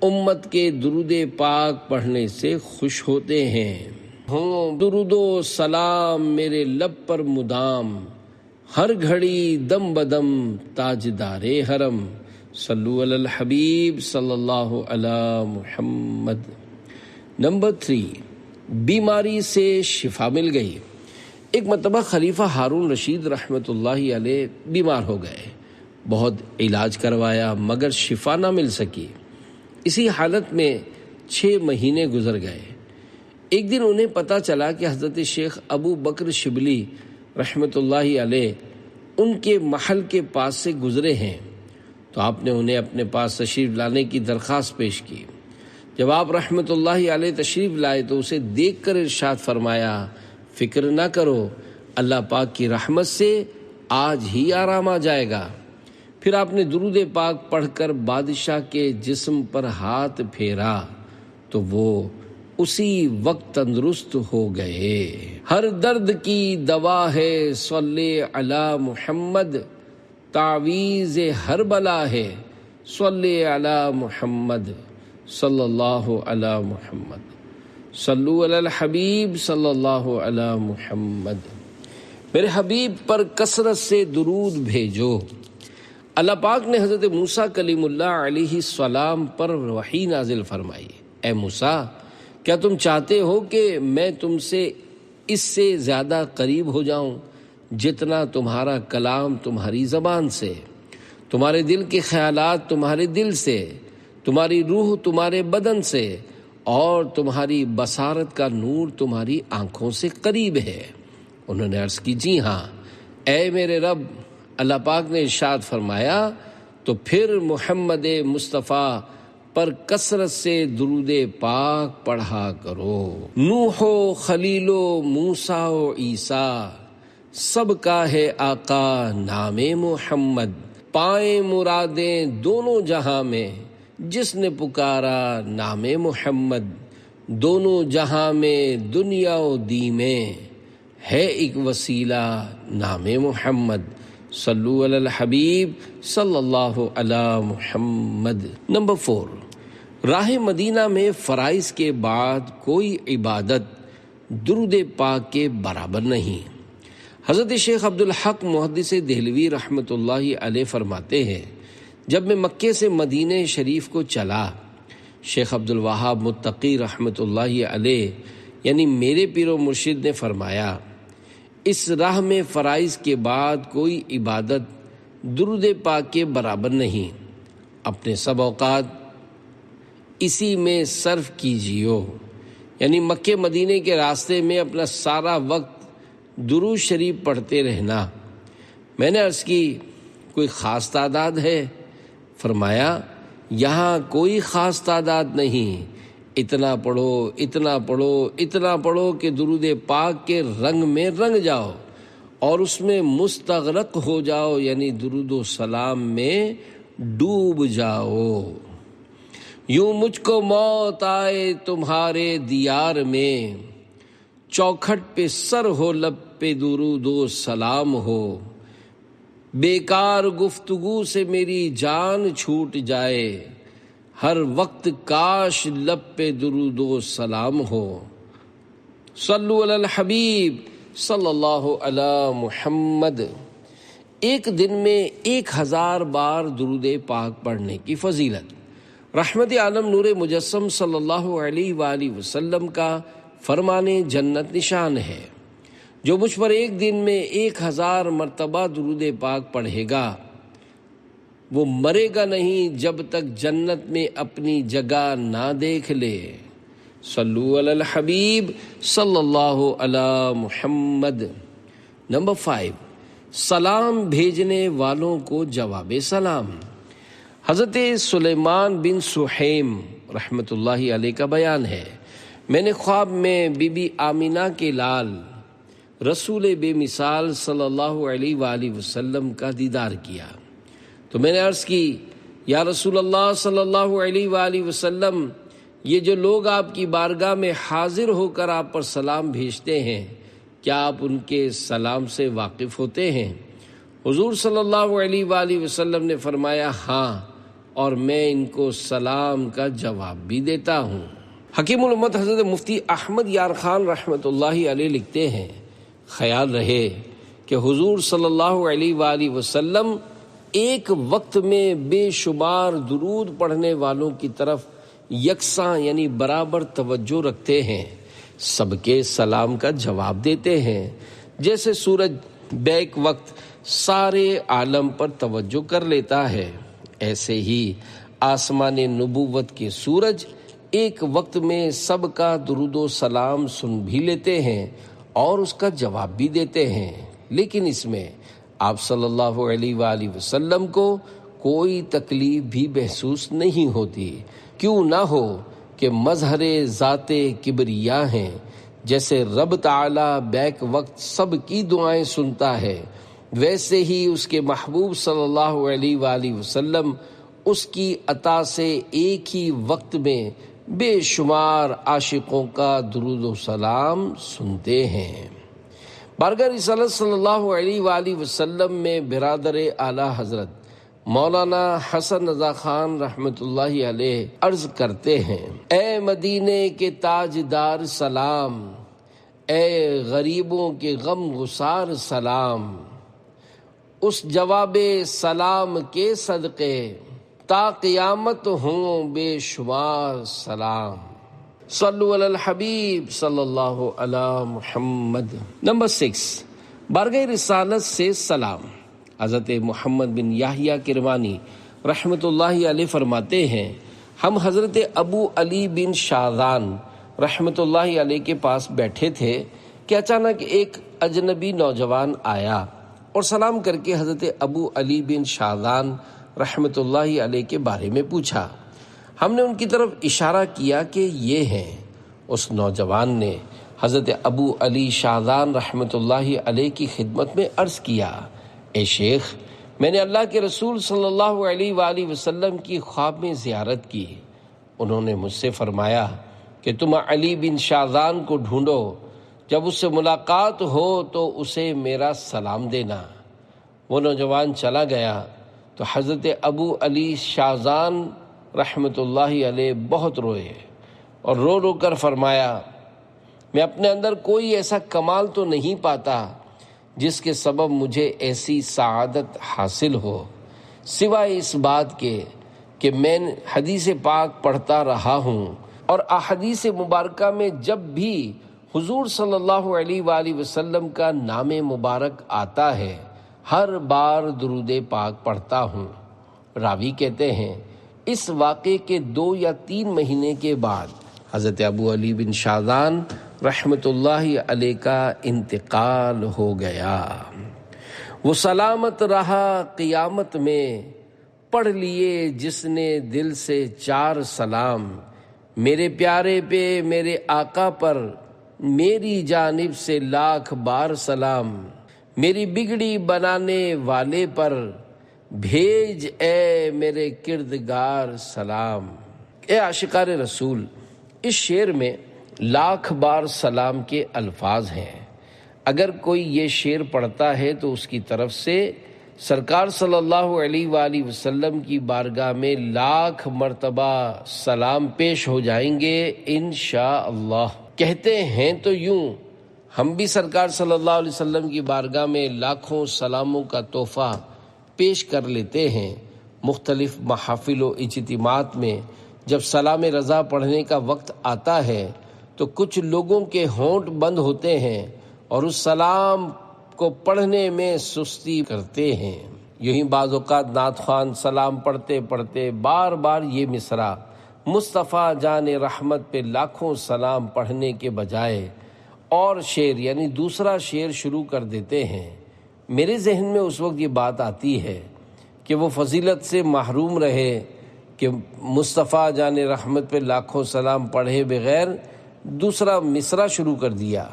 امت کے درود پاک پڑھنے سے خوش ہوتے ہیں. ہوں درود و سلام میرے لب پر مدام، ہر گھڑی دم بدم تاجدار حرم. صلو علی الحبیب صلی اللہ علی محمد. نمبر 3، بیماری سے شفا مل گئی. ایک مرتبہ خلیفہ ہارون رشید رحمۃ اللہ علیہ بیمار ہو گئے. بہت علاج کروایا مگر شفا نہ مل سکی. اسی حالت میں 6 مہینے گزر گئے. ایک دن انہیں پتہ چلا کہ حضرت شیخ ابو بکر شبلی رحمۃ اللہ علیہ ان کے محل کے پاس سے گزرے ہیں، تو آپ نے انہیں اپنے پاس تشریف لانے کی درخواست پیش کی. جب آپ رحمۃ اللہ علیہ تشریف لائے تو اسے دیکھ کر ارشاد فرمایا، فکر نہ کرو، اللہ پاک کی رحمت سے آج ہی آرام آ جائے گا. پھر آپ نے درود پاک پڑھ کر بادشاہ کے جسم پر ہاتھ پھیرا تو وہ اسی وقت تندرست ہو گئے. ہر درد کی دوا ہے صلی علی محمد، تعویذ ہر بلا ہے صلی علی محمد. صلی اللہ علی محمد. صلو علی الحبیب صلی اللہ علی محمد. میرے حبیب پر کثرت سے درود بھیجو. اللہ پاک نے حضرت موسیٰ کلیم اللہ علیہ السلام پر وحی نازل فرمائی، اے موسیٰ کیا تم چاہتے ہو کہ میں تم سے اس سے زیادہ قریب ہو جاؤں جتنا تمہارا کلام تمہاری زبان سے، تمہارے دل کے خیالات تمہارے دل سے، تمہاری روح تمہارے بدن سے، اور تمہاری بصارت کا نور تمہاری آنکھوں سے قریب ہے؟ انہوں نے عرض کی، جی ہاں اے میرے رب. اللہ پاک نے ارشاد فرمایا، تو پھر محمد مصطفیٰ پر کثرت سے درود پاک پڑھا کرو. نوح و خلیل و موسیٰ و عیسیٰ سب کا ہے آقا نام محمد. پائیں مرادیں دونوں جہاں میں جس نے پکارا نام محمد. دونوں جہاں میں دنیا و دی میں ہے ایک وسیلہ نام محمد. صلو علی الحبیب صلی اللہ علی محمد. نمبر 4، راہ مدینہ میں فرائض کے بعد کوئی عبادت درود پاک کے برابر نہیں۔ حضرت شیخ عبدالحق محدث دہلوی رحمۃ اللہ علیہ فرماتے ہیں، جب میں مکے سے مدینہ شریف کو چلا، شیخ عبدالوہاب متقی رحمۃ اللہ علیہ یعنی میرے پیر و مرشد نے فرمایا، اس راہ میں فرائض کے بعد کوئی عبادت درود پاک کے برابر نہیں، اپنے سب اوقات اسی میں صرف کیجیو، یعنی مکے مدینے کے راستے میں اپنا سارا وقت درود شریف پڑھتے رہنا۔ میں نے عرض کی، کوئی خاص تعداد ہے؟ فرمایا، یہاں کوئی خاص تعداد نہیں، اتنا پڑھو اتنا پڑھو اتنا پڑھو کہ درود پاک کے رنگ میں رنگ جاؤ اور اس میں مستغرق ہو جاؤ، یعنی درود و سلام میں ڈوب جاؤ۔ یوں مجھ کو موت آئے تمہارے دیار میں، چوکھٹ پہ سر ہو لب پہ درود و سلام ہو، بیکار گفتگو سے میری جان چھوٹ جائے، ہر وقت کاش لب پہ درود و سلام ہو۔ صلو علی الحبیب صلی اللہ علی محمد۔ ایک دن میں 1000 بار درود پاک پڑھنے کی فضیلت۔ رحمت عالم نور مجسم صلی اللہ علیہ وآلہ وسلم کا فرمان جنت نشان ہے، جو مجھ پر ایک دن میں 1000 مرتبہ درود پاک پڑھے گا، وہ مرے گا نہیں جب تک جنت میں اپنی جگہ نہ دیکھ لے۔ صلو علی الحبیب صلی اللہ علی محمد۔ نمبر 5، سلام بھیجنے والوں کو جواب سلام۔ حضرت سلیمان بن سحیم رحمۃ اللہ علیہ کا بیان ہے، میں نے خواب میں بی بی آمینہ کے لال رسول بے مثال صلی اللہ علیہ وآلہ وسلم کا دیدار کیا، تو میں نے عرض کی، یا رسول اللہ صلی اللہ علیہ وآلہ وسلم، یہ جو لوگ آپ کی بارگاہ میں حاضر ہو کر آپ پر سلام بھیجتے ہیں، کیا آپ ان کے سلام سے واقف ہوتے ہیں؟ حضور صلی اللہ علیہ وآلہ وسلم نے فرمایا، ہاں، اور میں ان کو سلام کا جواب بھی دیتا ہوں۔ حکیم الامت حضرت مفتی احمد یار خان رحمۃ اللہ علیہ لکھتے ہیں، خیال رہے کہ حضور صلی اللہ علیہ وآلہ وسلم ایک وقت میں بے شمار درود پڑھنے والوں کی طرف یکساں یعنی برابر توجہ رکھتے ہیں، سب کے سلام کا جواب دیتے ہیں، جیسے سورج بیک وقت سارے عالم پر توجہ کر لیتا ہے، ایسے ہی آسمان نبوت کے سورج ایک وقت میں سب کا درود و سلام سن بھی لیتے ہیں اور اس کا جواب بھی دیتے ہیں، لیکن اس میں آپ صلی اللہ علیہ وآلہ وسلم کو کوئی تکلیف بھی محسوس نہیں ہوتی، کیوں نہ ہو کہ مظہر ذات کبریا ہیں، جیسے رب تعالی بیک وقت سب کی دعائیں سنتا ہے، ویسے ہی اس کے محبوب صلی اللہ علیہ وآلہ وسلم اس کی عطا سے ایک ہی وقت میں بے شمار عاشقوں کا درود و سلام سنتے ہیں۔ بارگاہ رسالت صلی اللہ علیہ وآلہ وسلم میں برادر اعلیٰ حضرت مولانا حسن رضا خان رحمۃ اللہ علیہ عرض کرتے ہیں، اے مدینے کے تاجدار سلام، اے غریبوں کے غم گسار سلام، اس جواب سلام کے صدقے تا قیامت ہوں بے شمار سلام۔ صلو علی الحبیب صلی اللہ علی محمد۔ نمبر 6، بارگاہ رسالت سے سلام۔ حضرت محمد بن یحییٰ کرمانی رحمۃ اللہ علیہ فرماتے ہیں، ہم حضرت ابو علی بن شاذان رحمۃ اللہ علیہ کے پاس بیٹھے تھے کہ اچانک ایک اجنبی نوجوان آیا اور سلام کر کے حضرت ابو علی بن شاذان رحمۃ اللہ علیہ کے بارے میں پوچھا۔ ہم نے ان کی طرف اشارہ کیا کہ یہ ہیں۔ اس نوجوان نے حضرت ابو علی شاذان رحمۃ اللہ علیہ کی خدمت میں عرض کیا، اے شیخ، میں نے اللہ کے رسول صلی اللہ علیہ وآلہ وسلم کی خواب میں زیارت کی، انہوں نے مجھ سے فرمایا کہ تم علی بن شاذان کو ڈھونڈو، جب اس سے ملاقات ہو تو اسے میرا سلام دینا۔ وہ نوجوان چلا گیا تو حضرت ابو علی شاذان رحمۃ اللہ علیہ بہت روئے اور رو رو کر فرمایا، میں اپنے اندر کوئی ایسا کمال تو نہیں پاتا جس کے سبب مجھے ایسی سعادت حاصل ہو، سوائے اس بات کے کہ میں حدیث پاک پڑھتا رہا ہوں، اور احادیث مبارکہ میں جب بھی حضور صلی اللہ علیہ وآلہ وسلم کا نام مبارک آتا ہے ہر بار درود پاک پڑھتا ہوں۔ راوی کہتے ہیں اس واقعے کے 2 یا 3 مہینے کے بعد حضرت ابو علی بن شاذان رحمت اللہ علیہ کا انتقال ہو گیا۔ وہ سلامت رہا قیامت میں، پڑھ لیے جس نے دل سے 4 سلام، میرے پیارے پہ میرے آقا پر میری جانب سے لاکھ بار سلام، میری بگڑی بنانے والے پر بھیج اے میرے کردگار سلام۔ اے عاشقان رسول، اس شعر میں لاکھ بار سلام کے الفاظ ہیں۔ اگر کوئی یہ شعر پڑھتا ہے تو اس کی طرف سے سرکار صلی اللہ علیہ وآلہ وسلم کی بارگاہ میں لاکھ مرتبہ سلام پیش ہو جائیں گے انشاءاللہ۔ کہتے ہیں تو یوں، ہم بھی سرکار صلی اللہ علیہ وسلم کی بارگاہ میں لاکھوں سلاموں کا تحفہ پیش کر لیتے ہیں۔ مختلف محافل و اجتماعات میں جب سلام رضا پڑھنے کا وقت آتا ہے تو کچھ لوگوں کے ہونٹ بند ہوتے ہیں اور اس سلام کو پڑھنے میں سستی کرتے ہیں۔ یوں ہی بعض اوقات نعت خوان سلام پڑھتے پڑھتے بار بار یہ مصرع مصطفیٰ جان رحمت پہ لاکھوں سلام پڑھنے کے بجائے اور شعر یعنی دوسرا شعر شروع کر دیتے ہیں۔ میرے ذہن میں اس وقت یہ بات آتی ہے کہ وہ فضیلت سے محروم رہے کہ مصطفیٰ جان رحمت پہ لاکھوں سلام پڑھے بغیر دوسرا مصرع شروع کر دیا۔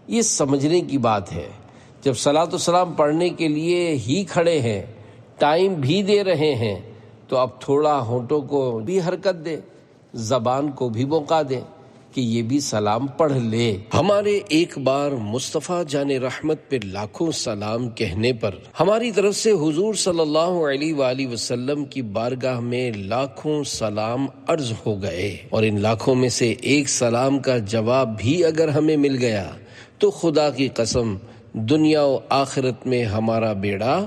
یہ سمجھنے کی بات ہے، جب صلاۃ و سلام پڑھنے کے لیے ہی کھڑے ہیں، ٹائم بھی دے رہے ہیں، تو اب تھوڑا ہونٹوں کو بھی حرکت دے، زبان کو بھی موقع دے کہ یہ بھی سلام پڑھ لے۔ ہمارے ایک بار مصطفیٰ جان رحمت پہ لاکھوں سلام کہنے پر ہماری طرف سے حضور صلی اللہ علیہ وآلہ وسلم کی بارگاہ میں لاکھوں سلام عرض ہو گئے، اور ان لاکھوں میں سے ایک سلام کا جواب بھی اگر ہمیں مل گیا تو خدا کی قسم دنیا و آخرت میں ہمارا بیڑا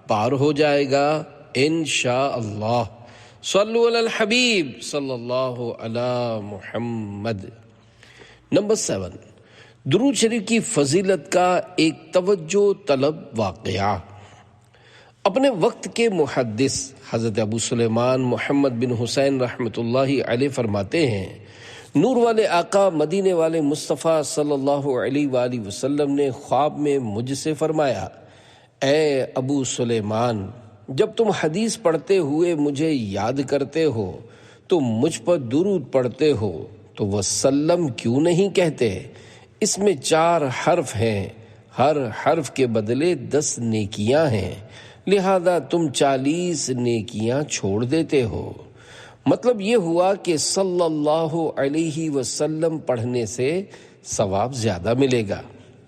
پار ہو جائے گا انشاءاللہ۔ صلو علی الحبیب صلی اللہ علی محمد۔ نمبر 7، درود شریف کی فضیلت کا ایک توجہ طلب واقعہ۔ اپنے وقت کے محدث حضرت ابو سلیمان محمد بن حسین رحمۃ اللہ علیہ فرماتے ہیں، نور والے آقا مدینے والے مصطفیٰ صلی اللہ علیہ وآلہ وسلم نے خواب میں مجھ سے فرمایا، اے ابو سلیمان، جب تم حدیث پڑھتے ہوئے مجھے یاد کرتے ہو تو مجھ پر درود پڑھتے ہو تو وسلم کیوں نہیں کہتے؟ اس میں 4 حرف ہیں، ہر حرف کے بدلے 10 نیکیاں ہیں، لہذا تم 40 نیکیاں چھوڑ دیتے ہو۔ مطلب یہ ہوا کہ صلی اللہ علیہ وسلم پڑھنے سے ثواب زیادہ ملے گا،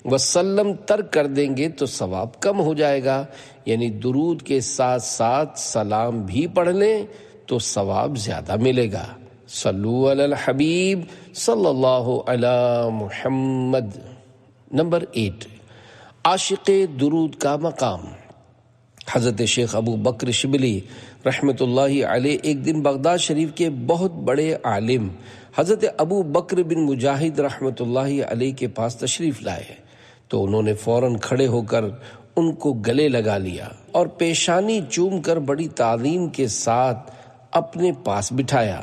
وسلم ترک کر دیں گے تو ثواب کم ہو جائے گا، یعنی درود کے ساتھ ساتھ سلام بھی پڑھ لیں تو ثواب زیادہ ملے گا۔ صلو علی الحبیب صلی اللہ علی محمد۔ نمبر 8، عاشق درود کا مقام۔ حضرت شیخ ابو بکر شبلی رحمۃ اللہ علیہ ایک دن بغداد شریف کے بہت بڑے عالم حضرت ابو بکر بن مجاہد رحمۃ اللہ علیہ کے پاس تشریف لائے تو انہوں نے فوراً کھڑے ہو کر ان کو گلے لگا لیا اور پیشانی چوم کر بڑی تعظیم کے ساتھ اپنے پاس بٹھایا۔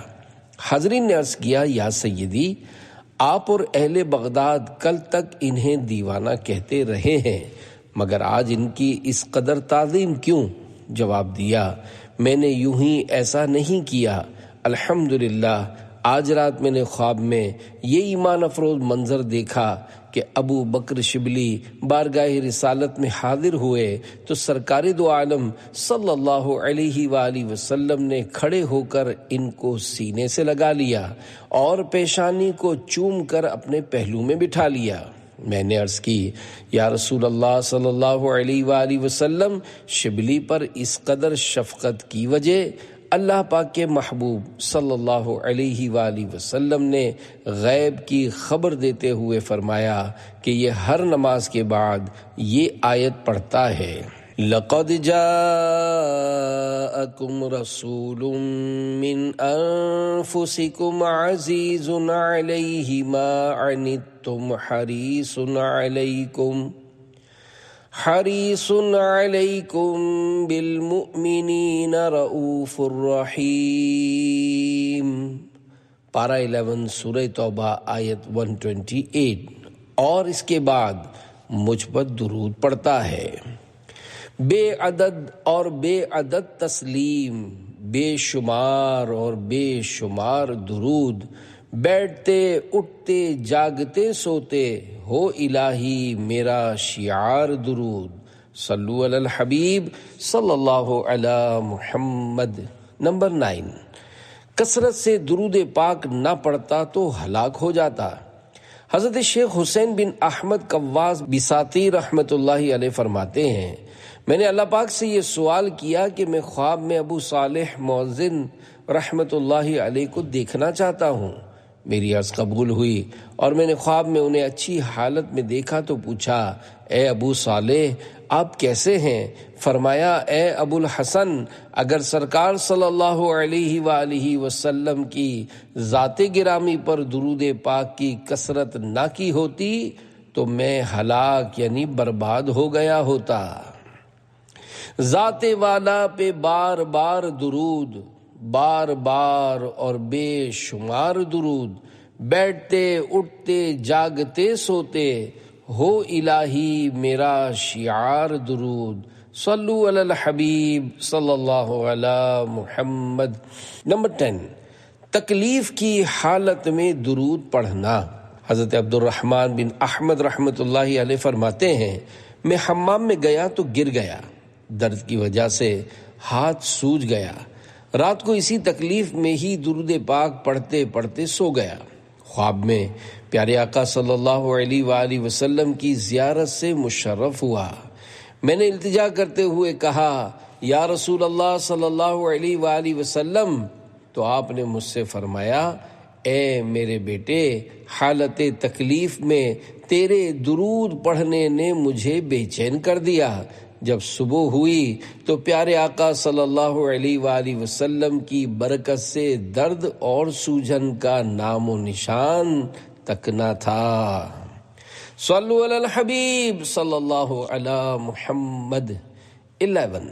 حاضرین نے عرض کیا، یا سیدی، آپ اور اہل بغداد کل تک انہیں دیوانہ کہتے رہے ہیں، مگر آج ان کی اس قدر تعظیم کیوں؟ جواب دیا، میں نے یوں ہی ایسا نہیں کیا، الحمدللہ آج رات میں نے خواب میں یہ ایمان افروز منظر دیکھا کہ ابو بکر شبلی بارگاہ رسالت میں حاضر ہوئے تو سرکار دو عالم صلی اللہ علیہ وآلہ وسلم نے کھڑے ہو کر ان کو سینے سے لگا لیا اور پیشانی کو چوم کر اپنے پہلو میں بٹھا لیا۔ میں نے عرض کی، یا رسول اللہ صلی اللہ علیہ وآلہ وسلم، شبلی پر اس قدر شفقت کی وجہ اللہ پاک کے محبوب صلی اللہ علیہ وآلہ وسلم نے غیب کی خبر دیتے ہوئے فرمایا کہ یہ ہر نماز کے بعد یہ آیت پڑھتا ہے، لَقَدْ جَاءَكُمْ رَسُولٌ مِّنْ أَنفُسِكُمْ عَزِيزٌ عَلَيْهِ مَا عَنِتُّمْ حَرِيصٌ عَلَيْكُمْ بِالْمُؤْمِنِينَ رَءُوفٌ رَحِيمٌ۔ پارہ 11 سورہ توبہ آیت 128۔ اور اس کے بعد مجھ پر درود پڑتا ہے، بے عدد اور بے عدد تسلیم، بے شمار اور بے شمار درود، بیٹھتے اٹھتے جاگتے سوتے، ہو الہی میرا شعار درود۔ صلو علی الحبیب صلی اللہ علی محمد۔ نمبر 9، کثرت سے درود پاک نہ پڑھتا تو ہلاک ہو جاتا۔ حضرت شیخ حسین بن احمد قواس بساطی رحمۃ اللہ علیہ فرماتے ہیں، میں نے اللہ پاک سے یہ سوال کیا کہ میں خواب میں ابو صالح مؤذن رحمۃ اللہ علیہ کو دیکھنا چاہتا ہوں۔ میری عرض قبول ہوئی اور میں نے خواب میں انہیں اچھی حالت میں دیکھا تو پوچھا، اے ابو صالح آپ کیسے ہیں؟ فرمایا، اے ابو الحسن، اگر سرکار صلی اللہ علیہ وآلہ وسلم کی ذات گرامی پر درود پاک کی کثرت نہ کی ہوتی تو میں ہلاک یعنی برباد ہو گیا ہوتا۔ ذات والا پہ بار بار درود، بار بار اور بے شمار درود، بیٹھتے اٹھتے جاگتے سوتے، ہو الہی میرا شعار درود۔ صلو علی الحبیب صلی اللہ علی محمد۔ نمبر 10، تکلیف کی حالت میں درود پڑھنا۔ حضرت عبد الرحمن بن احمد رحمۃ اللہ علیہ فرماتے ہیں، میں حمام میں گیا تو گر گیا، درد کی وجہ سے ہاتھ سوج گیا، رات کو اسی تکلیف میں ہی درود پاک پڑھتے پڑھتے سو گیا۔ خواب میں پیارے آقا صلی اللہ علیہ وآلہ وسلم کی زیارت سے مشرف ہوا۔ میں نے التجا کرتے ہوئے کہا، یا رسول اللہ صلی اللہ علیہ وآلہ وسلم، تو آپ نے مجھ سے فرمایا، اے میرے بیٹے، حالت تکلیف میں تیرے درود پڑھنے نے مجھے بے چین کر دیا۔ جب صبح ہوئی تو پیارے آقا صلی اللہ علیہ وآلہ وسلم کی برکت سے درد اور سوجن کا نام و نشان تک نہ تھا۔ صلو علی الحبیب صلی اللہ علی محمد۔ 11،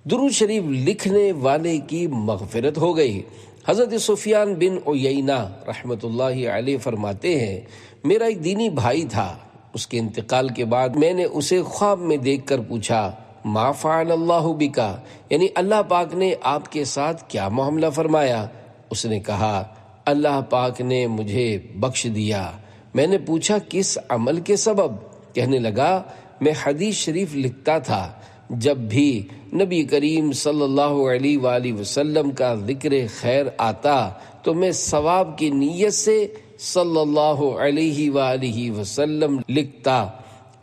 درود شریف لکھنے والے کی مغفرت ہو گئی۔ حضرت سفیان بن عیینہ رحمۃ اللہ علیہ فرماتے ہیں، میرا ایک دینی بھائی تھا، اس کے انتقال کے بعد میں نے اسے خواب میں دیکھ کر پوچھا، ما فعل اللہ بکا، یعنی اللہ پاک نے آپ کے ساتھ کیا معاملہ فرمایا؟ اس نے کہا، اللہ پاک نے مجھے بخش دیا۔ میں نے پوچھا، کس عمل کے سبب؟ کہنے لگا، میں حدیث شریف لکھتا تھا، جب بھی نبی کریم صلی اللہ علیہ وآلہ وسلم کا ذکر خیر آتا تو میں ثواب کی نیت سے صلی اللہ علیہ وآلہ وسلم لکھتا،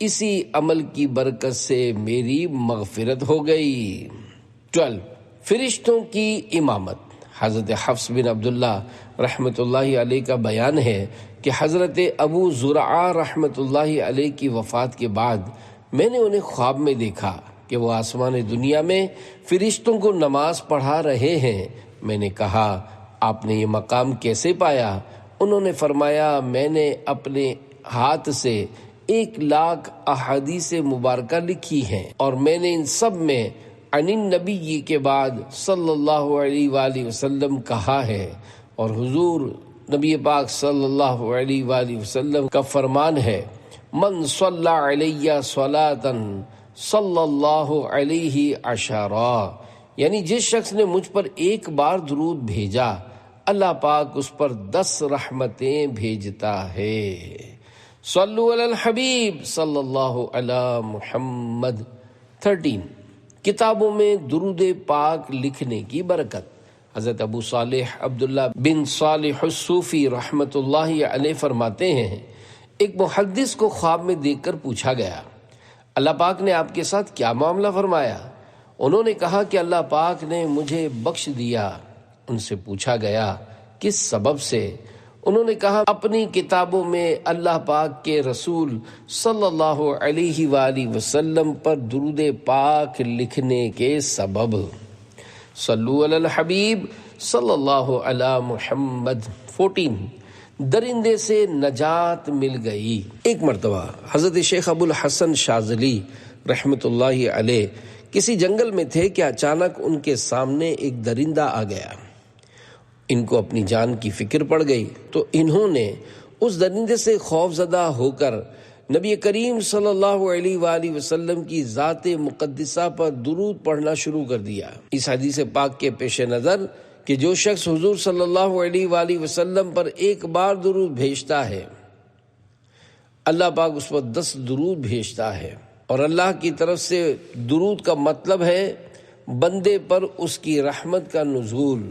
اسی عمل کی برکت سے میری مغفرت ہو گئی۔ 12، فرشتوں کی امامت۔ حضرت حفص بن عبداللہ رحمۃ اللہ علیہ کا بیان ہے کہ حضرت ابو زرعہ رحمۃ اللہ علیہ کی وفات کے بعد میں نے انہیں خواب میں دیکھا کہ وہ آسمان دنیا میں فرشتوں کو نماز پڑھا رہے ہیں۔ میں نے کہا، آپ نے یہ مقام کیسے پایا؟ انہوں نے فرمایا، میں نے اپنے ہاتھ سے 1,00,000 احادیث مبارکہ لکھی ہیں اور میں نے ان سب میں عن النبی کے بعد صلی اللہ علیہ وآلہ وسلم کہا ہے، اور حضور نبی پاک صلی اللہ علیہ وآلہ وسلم کا فرمان ہے، من صلی علیہ صلاۃ صلی اللہ علیہ عشرا، یعنی جس شخص نے مجھ پر ایک بار درود بھیجا اللہ پاک اس پر 10 رحمتیں بھیجتا ہے۔ صلو علی الحبیب صلی اللہ علی محمد۔ 13، کتابوں میں درود پاک لکھنے کی برکت۔ حضرت ابو صالح عبداللہ بن صالح الصوفی رحمۃ اللہ علیہ فرماتے ہیں، ایک محدث کو خواب میں دیکھ کر پوچھا گیا، اللہ پاک نے آپ کے ساتھ کیا معاملہ فرمایا؟ انہوں نے کہا کہ اللہ پاک نے مجھے بخش دیا۔ ان سے پوچھا گیا کس سبب سے؟ انہوں نے کہا اپنی کتابوں میں اللہ پاک کے رسول صلی اللہ علیہ وآلہ وسلم پر درود پاک لکھنے کے سبب۔ صلو علی الحبیب صلی اللہ علی محمد۔ 14 درندے سے نجات مل گئی۔ ایک مرتبہ حضرت شیخ ابو الحسن شاذلی رحمۃ اللہ علیہ کسی جنگل میں تھے کہ اچانک ان کے سامنے ایک درندہ آ گیا۔ ان کو اپنی جان کی فکر پڑ گئی تو انہوں نے اس درندے سے خوف زدہ ہو کر نبی کریم صلی اللہ علیہ وآلہ وسلم کی ذات مقدسہ پر درود پڑھنا شروع کر دیا۔ اس حدیث پاک کے پیش نظر کہ جو شخص حضور صلی اللہ علیہ وآلہ وسلم پر ایک بار درود بھیجتا ہے، اللہ پاک اس پر 10 درود بھیجتا ہے، اور اللہ کی طرف سے درود کا مطلب ہے بندے پر اس کی رحمت کا نزول،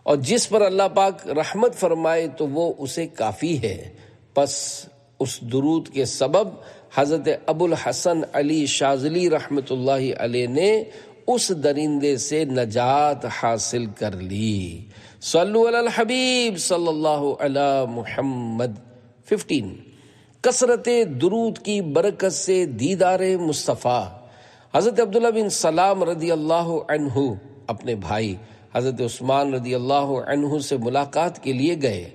اور جس پر اللہ پاک رحمت فرمائے تو وہ اسے کافی ہے۔ پس اس درود کے سبب حضرت ابو الحسن علی شاذلی رحمۃ اللہ علیہ نے اس درندے سے نجات حاصل کر لی۔ صلو علی الحبیب صلی اللہ علی محمد۔ 15 کثرت درود کی برکت سے دیدار مصطفیٰ۔ حضرت عبداللہ بن سلام رضی اللہ عنہ اپنے بھائی حضرت عثمان رضی اللہ عنہ سے ملاقات کے لیے گئے۔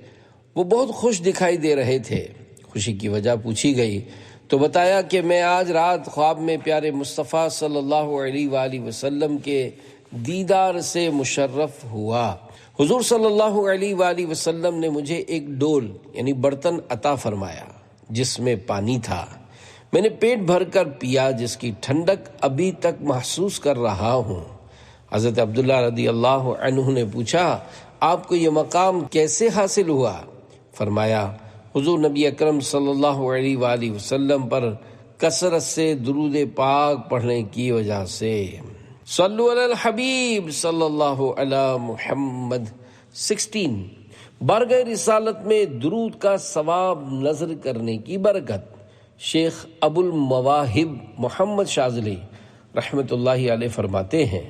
وہ بہت خوش دکھائی دے رہے تھے۔ خوشی کی وجہ پوچھی گئی تو بتایا کہ میں آج رات خواب میں پیارے مصطفیٰ صلی اللہ علیہ وآلہ وسلم کے دیدار سے مشرف ہوا۔ حضور صلی اللہ علیہ وآلہ وسلم نے مجھے ایک ڈول یعنی برتن عطا فرمایا جس میں پانی تھا۔ میں نے پیٹ بھر کر پیا، جس کی ٹھنڈک ابھی تک محسوس کر رہا ہوں۔ حضرت عبداللہ رضی اللہ عنہ نے پوچھا آپ کو یہ مقام کیسے حاصل ہوا؟ فرمایا حضور نبی اکرم صلی اللہ علیہ وآلہ وسلم پر کثرت سے درود پاک پڑھنے کی وجہ سے۔ صلو علی الحبیب صلی اللہ علی محمد۔ 16 بارگاہ رسالت میں درود کا ثواب نظر کرنے کی برکت۔ شیخ ابو المواہب محمد شاذلی رحمۃ اللہ علیہ فرماتے ہیں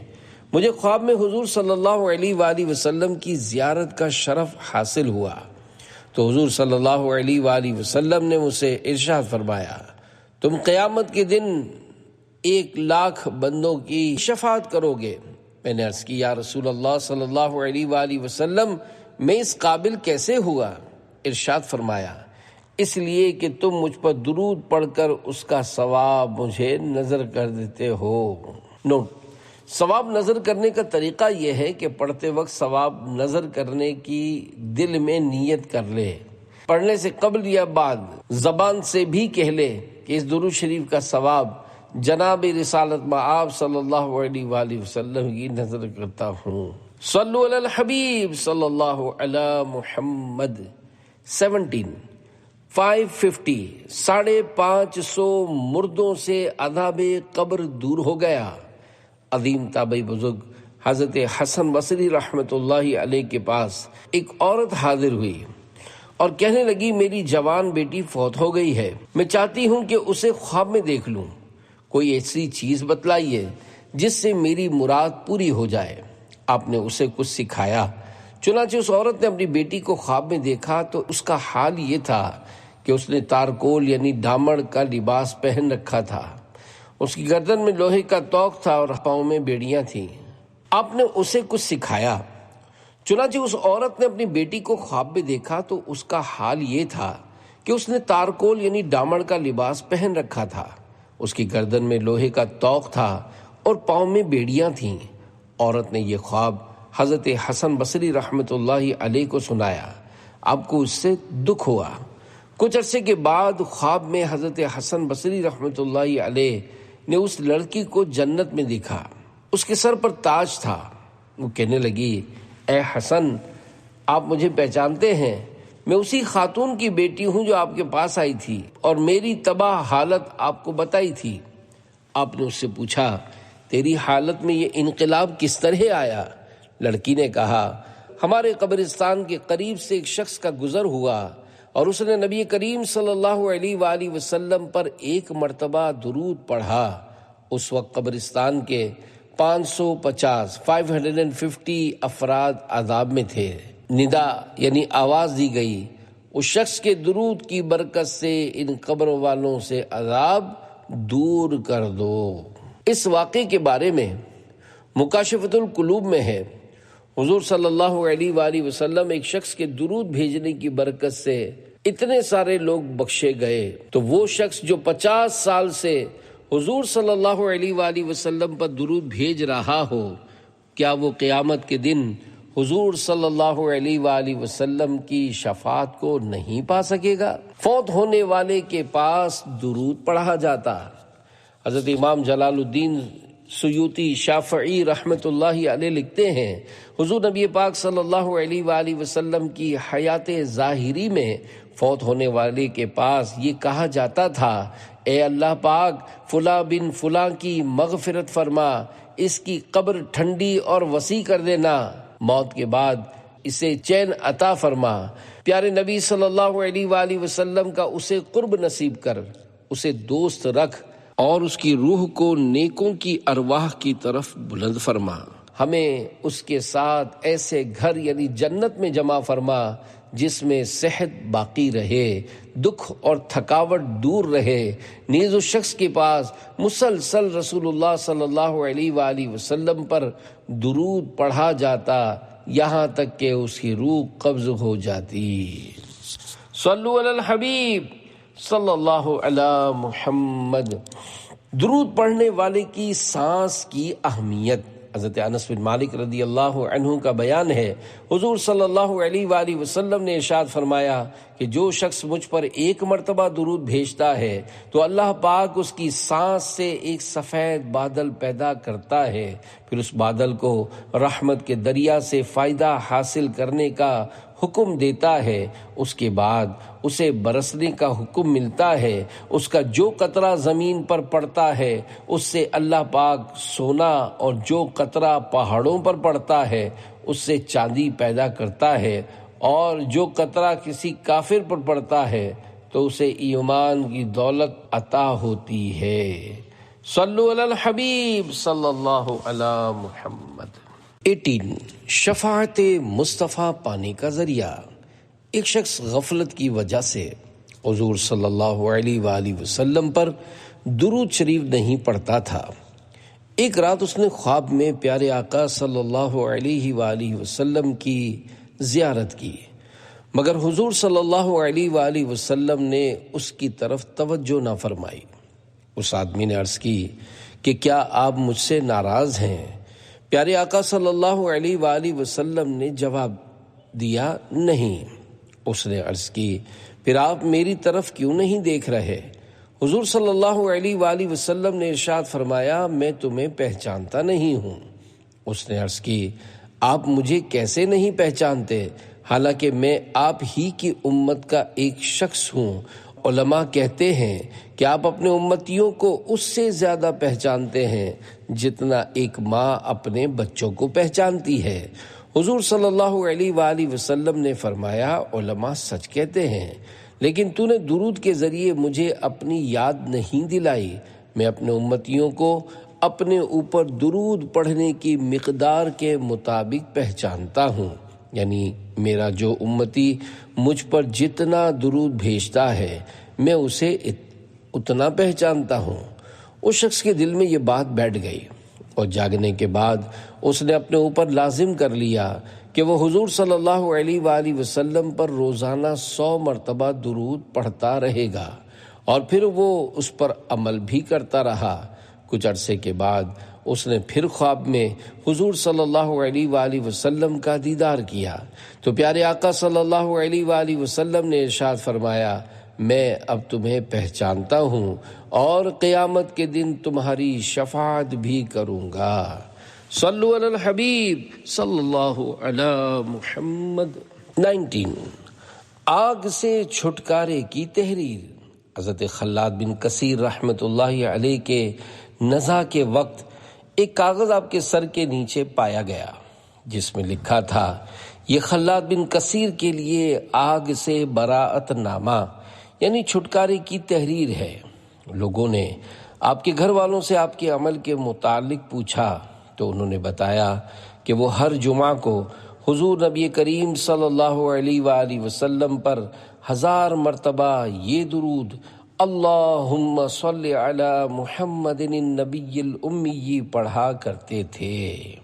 مجھے خواب میں حضور صلی اللہ علیہ وآلہ وسلم کی زیارت کا شرف حاصل ہوا تو حضور صلی اللہ علیہ وآلہ وسلم نے مجھ سے ارشاد فرمایا تم قیامت کے دن 1,00,000 بندوں کی شفاعت کرو گے۔ میں نے عرض کی یا رسول اللہ صلی اللہ علیہ وآلہ وسلم میں اس قابل کیسے ہوا؟ ارشاد فرمایا اس لیے کہ تم مجھ پر درود پڑھ کر اس کا ثواب مجھے نظر کر دیتے ہو۔ نوٹ: ثواب نظر کرنے کا طریقہ یہ ہے کہ پڑھتے وقت ثواب نظر کرنے کی دل میں نیت کر لے، پڑھنے سے قبل یا بعد زبان سے بھی کہہ لے کہ اس درود شریف کا ثواب جناب رسالت مآب صلی اللہ علیہ وآلہ وسلم کی نظر کرتا ہوں۔ صلو علی الحبیب صلی اللہ علی محمد۔ 17 550 550 مردوں سے عذاب قبر دور ہو گیا۔ عظیم تابعی بزرگ حضرت حسن بصری رحمۃ اللہ علیہ کے پاس ایک عورت حاضر ہوئی اور کہنے لگی میری جوان بیٹی فوت ہو گئی ہے، میں چاہتی ہوں کہ اسے خواب میں دیکھ لوں، کوئی ایسی چیز بتلائیے جس سے میری مراد پوری ہو جائے۔ آپ نے اسے کچھ سکھایا، چنانچہ اس عورت نے اپنی بیٹی کو خواب میں دیکھا تو اس کا حال یہ تھا کہ اس نے تارکول یعنی ڈامڑ کا لباس پہن رکھا تھا، اس کی گردن میں لوہے کا توق تھا اور پاؤں میں بیڑیاں تھیں۔ آپ نے اسے کچھ سکھایا، چنانچہ اس عورت نے اپنی بیٹی کو خواب میں دیکھا تو اس کا حال یہ تھا کہ اس نے تارکول یعنی ڈامڑ کا لباس پہن رکھا تھا، اس کی گردن میں لوہے کا توق تھا اور پاؤں میں بیڑیاں تھیں۔ عورت نے یہ خواب حضرت حسن بصری رحمۃ اللہ علیہ کو سنایا، آپ کو اس سے دکھ ہوا۔ کچھ عرصے کے بعد خواب میں حضرت حسن بصری رحمۃ اللہ علیہ نے اس لڑکی کو جنت میں دیکھا، اس کے سر پر تاج تھا۔ وہ کہنے لگی اے حسن آپ مجھے پہچانتے ہیں، میں اسی خاتون کی بیٹی ہوں جو آپ کے پاس آئی تھی اور میری تباہ حالت آپ کو بتائی تھی۔ آپ نے اس سے پوچھا تیری حالت میں یہ انقلاب کس طرح آیا؟ لڑکی نے کہا ہمارے قبرستان کے قریب سے ایک شخص کا گزر ہوا اور اس نے نبی کریم صلی اللہ علیہ وآلہ وسلم پر 1 مرتبہ درود پڑھا۔ اس وقت قبرستان کے 550 افراد عذاب میں تھے۔ ندا یعنی آواز دی گئی، اس شخص کے درود کی برکت سے ان قبر والوں سے عذاب دور کر دو۔ اس واقعے کے بارے میں مکاشفۃ القلوب میں ہے، حضور صلی اللہ علیہ وآلہ وسلم ایک شخص کے درود بھیجنے کی برکت سے اتنے سارے لوگ بخشے گئے، تو وہ شخص جو 50 سال سے حضور صلی اللہ علیہ وآلہ وسلم پر درود بھیج رہا ہو، کیا وہ قیامت کے دن حضور صلی اللہ علیہ وآلہ وسلم کی شفاعت کو نہیں پا سکے گا؟ فوت ہونے والے کے پاس درود پڑھا جاتا۔ حضرت امام جلال الدین سیوطی شافعی رحمت اللہ علیہ لکھتے ہیں، حضور نبی پاک صلی اللہ علیہ وآلہ وسلم کی حیات ظاہری میں فوت ہونے والے کے پاس یہ کہا جاتا تھا، اے اللہ پاک فلاں بن فلاں کی مغفرت فرما، اس کی قبر ٹھنڈی اور وسیع کر دینا، موت کے بعد اسے چین عطا فرما، پیارے نبی صلی اللہ علیہ وآلہ وسلم کا اسے قرب نصیب کر، اسے دوست رکھ اور اس کی روح کو نیکوں کی ارواح کی طرف بلند فرما، ہمیں اس کے ساتھ ایسے گھر یعنی جنت میں جمع فرما جس میں صحت باقی رہے، دکھ اور تھکاوٹ دور رہے، نیز اس شخص کے پاس مسلسل رسول اللہ صلی اللہ علیہ وآلہ وسلم پر درود پڑھا جاتا یہاں تک کہ اس کی روح قبض ہو جاتی۔ صلو علی الحبیب صلی اللہ علی محمد۔ درود پڑھنے والے کی سانس کی اہمیت۔ حضرت انس بن مالک رضی اللہ عنہ کا بیان ہے، حضور صلی اللہ علیہ وآلہ وسلم نے ارشاد فرمایا کہ جو شخص مجھ پر ایک مرتبہ درود بھیجتا ہے تو اللہ پاک اس کی سانس سے ایک سفید بادل پیدا کرتا ہے، پھر اس بادل کو رحمت کے دریا سے فائدہ حاصل کرنے کا حکم دیتا ہے، اس کے بعد اسے برسنے کا حکم ملتا ہے، اس کا جو قطرہ زمین پر پڑتا ہے اس سے اللہ پاک سونا اور جو قطرہ پہاڑوں پر پڑتا ہے اس سے چاندی پیدا کرتا ہے، اور جو قطرہ کسی کافر پر پڑتا ہے تو اسے ایمان کی دولت عطا ہوتی ہے۔ صلو علی الحبیب صلی اللہ علی محمد۔ 18 شفاعت مصطفیٰ پانے کا ذریعہ۔ ایک شخص غفلت کی وجہ سے حضور صلی اللہ علیہ وآلہ وسلم پر درود شریف نہیں پڑھتا تھا۔ ایک رات اس نے خواب میں پیارے آقا صلی اللہ علیہ وآلہ وسلم کی زیارت کی، مگر حضور صلی اللہ علیہ وآلہ وسلم نے اس کی طرف توجہ نہ فرمائی۔ اس آدمی نے عرض کی کہ کیا آپ مجھ سے ناراض ہیں؟ پیارے آقا صلی اللہ علیہ وآلہ وسلم نے جواب دیا، نہیں۔ اس نے عرض کی، پھر آپ میری طرف کیوں نہیں دیکھ رہے؟ حضور صلی اللہ علیہ وآلہ وسلم نے ارشاد فرمایا، میں تمہیں پہچانتا نہیں ہوں۔ اس نے عرض کی، آپ مجھے کیسے نہیں پہچانتے حالانکہ میں آپ ہی کی امت کا ایک شخص ہوں؟ علماء کہتے ہیں کہ آپ اپنے امتیوں کو اس سے زیادہ پہچانتے ہیں جتنا ایک ماں اپنے بچوں کو پہچانتی ہے۔ حضور صلی اللہ علیہ وآلہ وسلم نے فرمایا، علماء سچ کہتے ہیں، لیکن تو نے درود کے ذریعے مجھے اپنی یاد نہیں دلائی۔ میں اپنے امتیوں کو اپنے اوپر درود پڑھنے کی مقدار کے مطابق پہچانتا ہوں، یعنی میرا جو امتی مجھ پر جتنا درود بھیجتا ہے میں اسے اتنا پہچانتا ہوں۔ اس شخص کے دل میں یہ بات بیٹھ گئی اور جاگنے کے بعد اس نے اپنے اوپر لازم کر لیا کہ وہ حضور صلی اللہ علیہ وآلہ وسلم پر روزانہ 100 مرتبہ درود پڑھتا رہے گا، اور پھر وہ اس پر عمل بھی کرتا رہا۔ کچھ عرصے کے بعد اس نے پھر خواب میں حضور صلی اللہ علیہ وآلہ وسلم کا دیدار کیا تو پیارے آقا صلی اللہ علیہ وآلہ وسلم نے ارشاد فرمایا، میں اب تمہیں پہچانتا ہوں اور قیامت کے دن تمہاری شفاعت بھی کروں گا۔ صلو علی الحبیب صلی اللہ علی محمد۔ 19 آگ سے چھٹکارے کی تحریر۔ حضرت خلاد بن کثیر رحمت اللہ علیہ کے نزا کے وقت ایک کاغذ آپ کے سر کے نیچے پایا گیا جس میں لکھا تھا، یہ خلاد بن کثیر کے لیے آگ سے براءت نامہ یعنی چھٹکارے کی تحریر ہے۔ لوگوں نے آپ کے گھر والوں سے آپ کے عمل کے متعلق پوچھا تو انہوں نے بتایا کہ وہ ہر جمعہ کو حضور نبی کریم صلی اللہ علیہ وآلہ وسلم پر 1000 مرتبہ یہ درود اللہم صلی علی محمد النبی الامی پڑھا کرتے تھے۔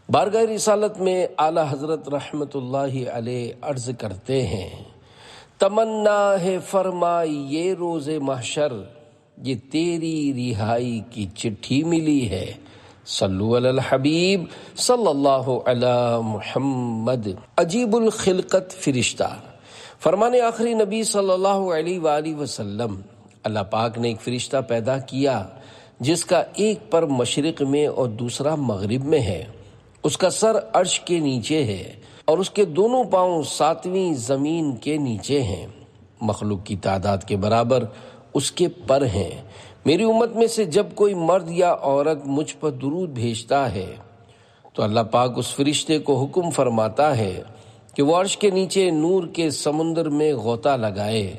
بارگاہ رسالت میں اعلیٰ حضرت رحمت اللہ علیہ عرض کرتے ہیں، تمنا ہے فرمائیے روز محشر، یہ تیری رہائی کی چٹھی ملی ہے، صلو علی الحبیب صلی اللہ علی محمد۔ عجیب الخلقت فرشتہ، فرمان آخری نبی صلی اللہ علیہ وآلہ وسلم، اللہ پاک نے ایک فرشتہ پیدا کیا جس کا ایک پر مشرق میں اور دوسرا مغرب میں ہے، اس کا سر عرش کے نیچے ہے اور اس کے دونوں پاؤں 7ویں زمین کے نیچے ہیں، مخلوق کی تعداد کے برابر اس کے پر ہیں۔ میری امت میں سے جب کوئی مرد یا عورت مجھ پر درود بھیجتا ہے تو اللہ پاک اس فرشتے کو حکم فرماتا ہے کہ وہ عرش کے نیچے نور کے سمندر میں غوطہ لگائے،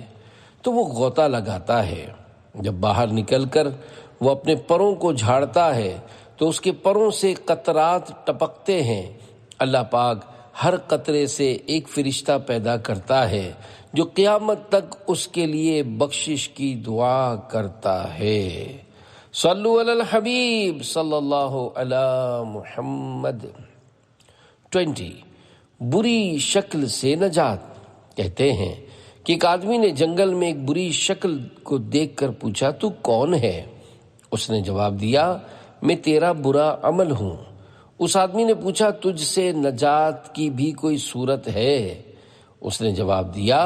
تو وہ غوطہ لگاتا ہے۔ جب باہر نکل کر وہ اپنے پروں کو جھاڑتا ہے تو اس کے پروں سے قطرات ٹپکتے ہیں۔ اللہ پاک ہر قطرے سے ایک فرشتہ پیدا کرتا ہے جو قیامت تک اس کے لیے بخشش کی دعا کرتا ہے۔ صلو علی الحبیب صلی اللہ علی محمد۔ 20 بری شکل سے نجات، کہتے ہیں کہ ایک آدمی نے جنگل میں ایک بری شکل کو دیکھ کر پوچھا، تو کون ہے؟ اس نے جواب دیا، میں تیرا برا عمل ہوں۔ اس آدمی نے پوچھا، تجھ سے نجات کی بھی کوئی صورت ہے؟ اس نے جواب دیا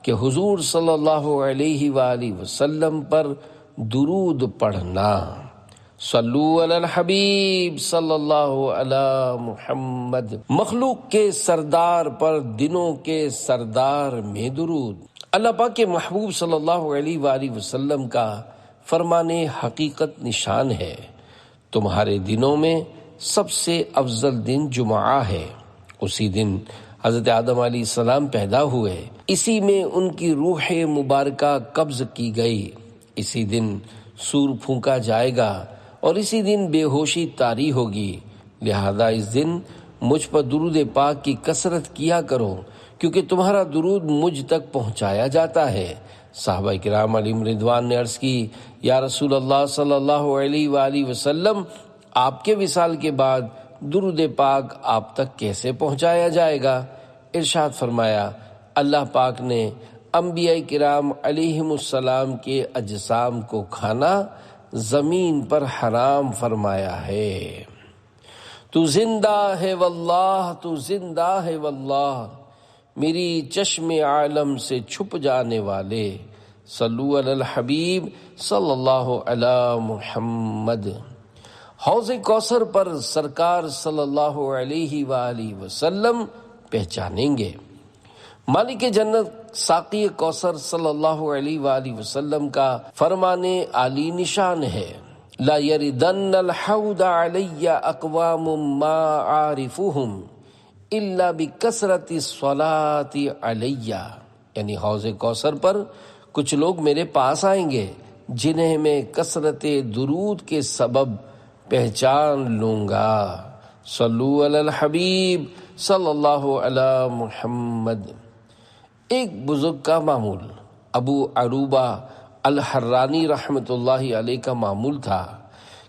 کہ حضور صلی اللہ علیہ وآلہ وسلم پر درود پڑھنا، صلو علی الحبیب صلی اللہ علی محمد۔ مخلوق کے سردار پر دنوں کے سردار میں درود، اللہ پاک کے محبوب صلی اللہ علیہ وآلہ وسلم کا فرمان حقیقت نشان ہے، تمہارے دنوں میں سب سے افضل دن جمعہ ہے۔ اسی دن حضرت آدم علیہ السلام پیدا ہوئے، اسی میں ان کی روح مبارکہ قبض کی گئی، اسی دن سور پھونکا جائے گا اور اسی دن بے ہوشی طاری ہوگی، لہذا اس دن مجھ پر درود پاک کی کثرت کیا کرو کیونکہ تمہارا درود مجھ تک پہنچایا جاتا ہے۔ صحابہ کرام علیہم رضوان نے عرض کی، یا رسول اللہ صلی اللہ علیہ وآلہ وسلم، آپ کے وصال کے بعد درود پاک آپ تک کیسے پہنچایا جائے گا؟ ارشاد فرمایا، اللہ پاک نے انبیاء کرام علیہم السلام کے اجسام کو کھانا زمین پر حرام فرمایا ہے۔ تو زندہ ہے واللہ، تو زندہ ہے واللہ، میری چشم عالم سے چھپ جانے والے، صلو علی الحبیب صلی اللہ علی محمد۔ حوض کوثر پر سرکار صلی اللہ علیہ وآلہ وسلم پہچانیں گے۔ مالک جنت ساقی کوثر صلی اللہ علیہ وآلہ وسلم کا فرمان عالی نشان ہے، لا یردن الحوض علی اقوام ما عارفهم الا بکثرت الصلاۃ علی، یعنی حوض کوثر پر کچھ لوگ میرے پاس آئیں گے جنہیں میں کثرت درود کے سبب پہچان لوں گا، صلو علی الحبیب صلی اللہ علی محمد۔ ایک بزرگ کا معمول، ابو عروبہ الحرانی رحمت اللہ علیہ کا معمول تھا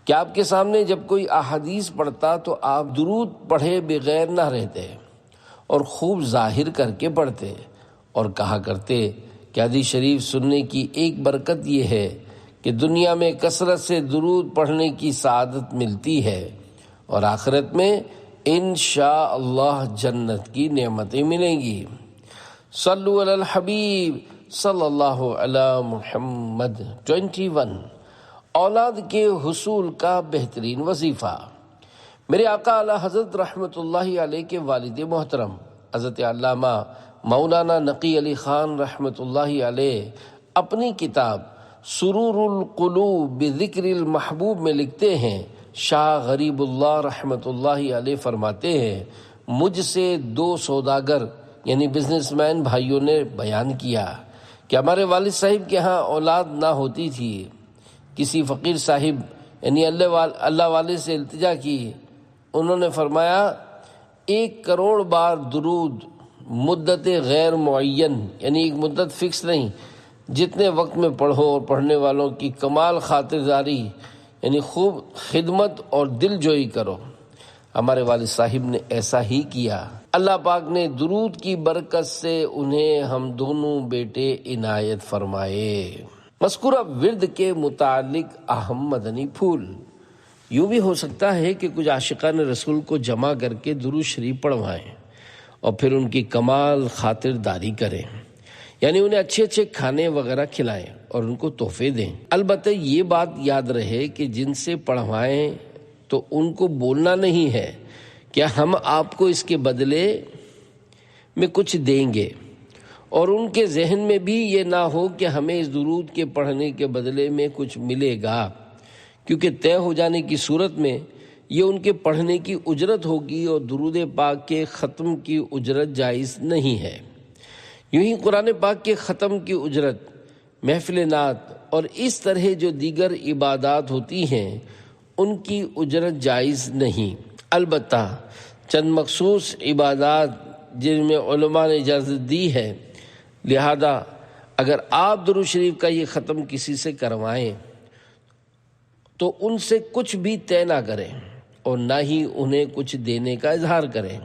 کہ آپ کے سامنے جب کوئی احادیث پڑھتا تو آپ درود پڑھے بغیر نہ رہتے اور خوب ظاہر کر کے پڑھتے اور کہا کرتے کہ حدیث شریف سننے کی ایک برکت یہ ہے کہ دنیا میں کثرت سے درود پڑھنے کی سعادت ملتی ہے اور آخرت میں انشاءاللہ جنت کی نعمتیں ملیں گی، صلو علی الحبیب صلی اللہ علی محمد۔ 21 اولاد کے حصول کا بہترین وظیفہ۔ میرے آقا اعلیٰ حضرت رحمت اللہ علیہ کے والد محترم حضرت علامہ مولانا نقی علی خان رحمت اللہ علیہ اپنی کتاب سرور القلوب بذکر المحبوب میں لکھتے ہیں، شاہ غریب اللہ رحمت اللہ علیہ فرماتے ہیں، مجھ سے 2 سوداگر یعنی بزنس مین بھائیوں نے بیان کیا کہ ہمارے والد صاحب کے ہاں اولاد نہ ہوتی تھی، کسی فقیر صاحب یعنی اللہ والے سے التجا کی، انہوں نے فرمایا 1 کروڑ بار درود مدت غیر معین، یعنی ایک مدت فکس نہیں، جتنے وقت میں پڑھو، اور پڑھنے والوں کی کمال خاطرداری یعنی خوب خدمت اور دل جوئی کرو۔ ہمارے والد صاحب نے ایسا ہی کیا۔ اللہ پاک نے درود کی برکت سے انہیں ہم دونوں بیٹے عنایت فرمائے۔ مذکورہ ورد کے متعلق اہم مدنی پھول۔ یوں بھی ہو سکتا ہے کہ کچھ عاشقان رسول کو جمع کر کے درود شریف پڑھوائیں اور پھر ان کی کمال خاطرداری کریں، یعنی انہیں اچھے اچھے کھانے وغیرہ کھلائیں اور ان کو تحفے دیں۔ البتہ یہ بات یاد رہے کہ جن سے پڑھوائیں تو ان کو بولنا نہیں ہے کہ ہم آپ کو اس کے بدلے میں کچھ دیں گے، اور ان کے ذہن میں بھی یہ نہ ہو کہ ہمیں اس درود کے پڑھنے کے بدلے میں کچھ ملے گا، کیونکہ طے ہو جانے کی صورت میں یہ ان کے پڑھنے کی اجرت ہوگی اور درود پاک کے ختم کی اجرت جائز نہیں ہے۔ یوں ہی قرآن پاک کے ختم کی اجرت، محفل نعت اور اس طرح جو دیگر عبادات ہوتی ہیں ان کی اجرت جائز نہیں۔ البتہ چند مخصوص عبادات جن میں علماء نے اجازت دی ہے، لہذا اگر آپ درود شریف کا یہ ختم کسی سے کروائیں تو ان سے کچھ بھی طے نہ کریں، اور نہ ہی انہیں کچھ دینے کا اظہار کریں،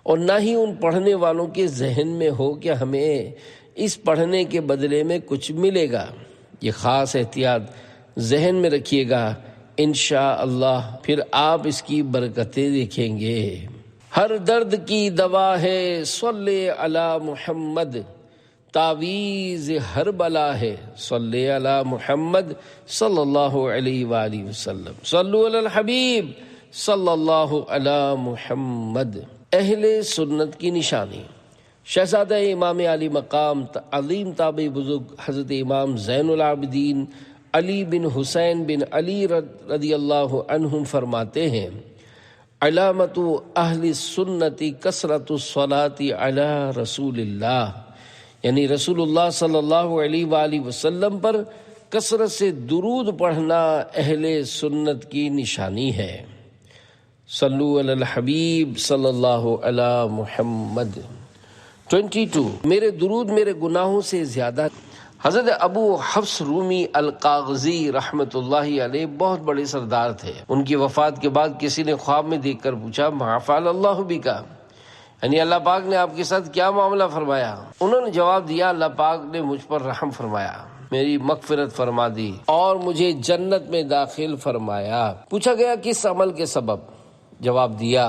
اور نہ ہی ان پڑھنے والوں کے ذہن میں ہو کہ ہمیں اس پڑھنے کے بدلے میں کچھ ملے گا۔ یہ خاص احتیاط ذہن میں رکھیے گا، انشاءاللہ پھر آپ اس کی برکتیں دیکھیں گے۔ ہر درد کی دوا ہے صلی علی محمد، تعویذ ہر بلا ہے صلی علی محمد صلی اللہ علیہ وآلہ وسلم، صلو علی الحبیب صلی اللہ علی محمد۔ اہل سنت کی نشانی، شہزادہ امام علی مقام عظیم تابعی بزرگ حضرت امام زین العابدین علی بن حسین بن علی رضی اللہ عنہم فرماتے ہیں، علامت اہل سنت کثرت الصلاۃ علی رسول اللہ، یعنی رسول اللہ صلی اللہ علیہ وآلہ وسلم پر کثرت سے درود پڑھنا اہل سنت کی نشانی ہے۔ صلو علی الحبیب صلی اللہ علی محمد۔ 22 میرے درود میرے گناہوں سے زیادہ۔ حضرت ابو حفص رومی القاغزی رحمۃ اللہ علیہ بہت بڑے سردار تھے۔ ان کی وفات کے بعد کسی نے خواب میں دیکھ کر پوچھا، ما فعل اللہ بک، یعنی اللہ پاک نے آپ کے ساتھ کیا معاملہ فرمایا؟ انہوں نے جواب دیا، اللہ پاک نے مجھ پر رحم فرمایا، میری مغفرت فرما دی اور مجھے جنت میں داخل فرمایا۔ پوچھا گیا کس عمل کے سبب؟ جواب دیا،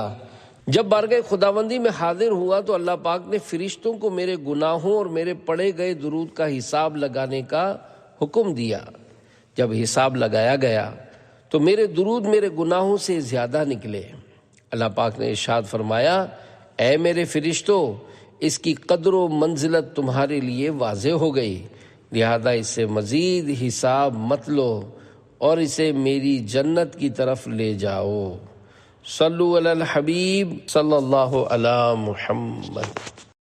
جب بارگاہ خداوندی میں حاضر ہوا تو اللہ پاک نے فرشتوں کو میرے گناہوں اور میرے پڑھے گئے درود کا حساب لگانے کا حکم دیا۔ جب حساب لگایا گیا تو میرے درود میرے گناہوں سے زیادہ نکلے۔ اللہ پاک نے ارشاد فرمایا، اے میرے فرشتوں، اس کی قدر و منزلت تمہارے لیے واضح ہو گئی، لہذا اس سے مزید حساب مت لو اور اسے میری جنت کی طرف لے جاؤ۔ صلو علی الحبیب صلی اللہ علی محمد۔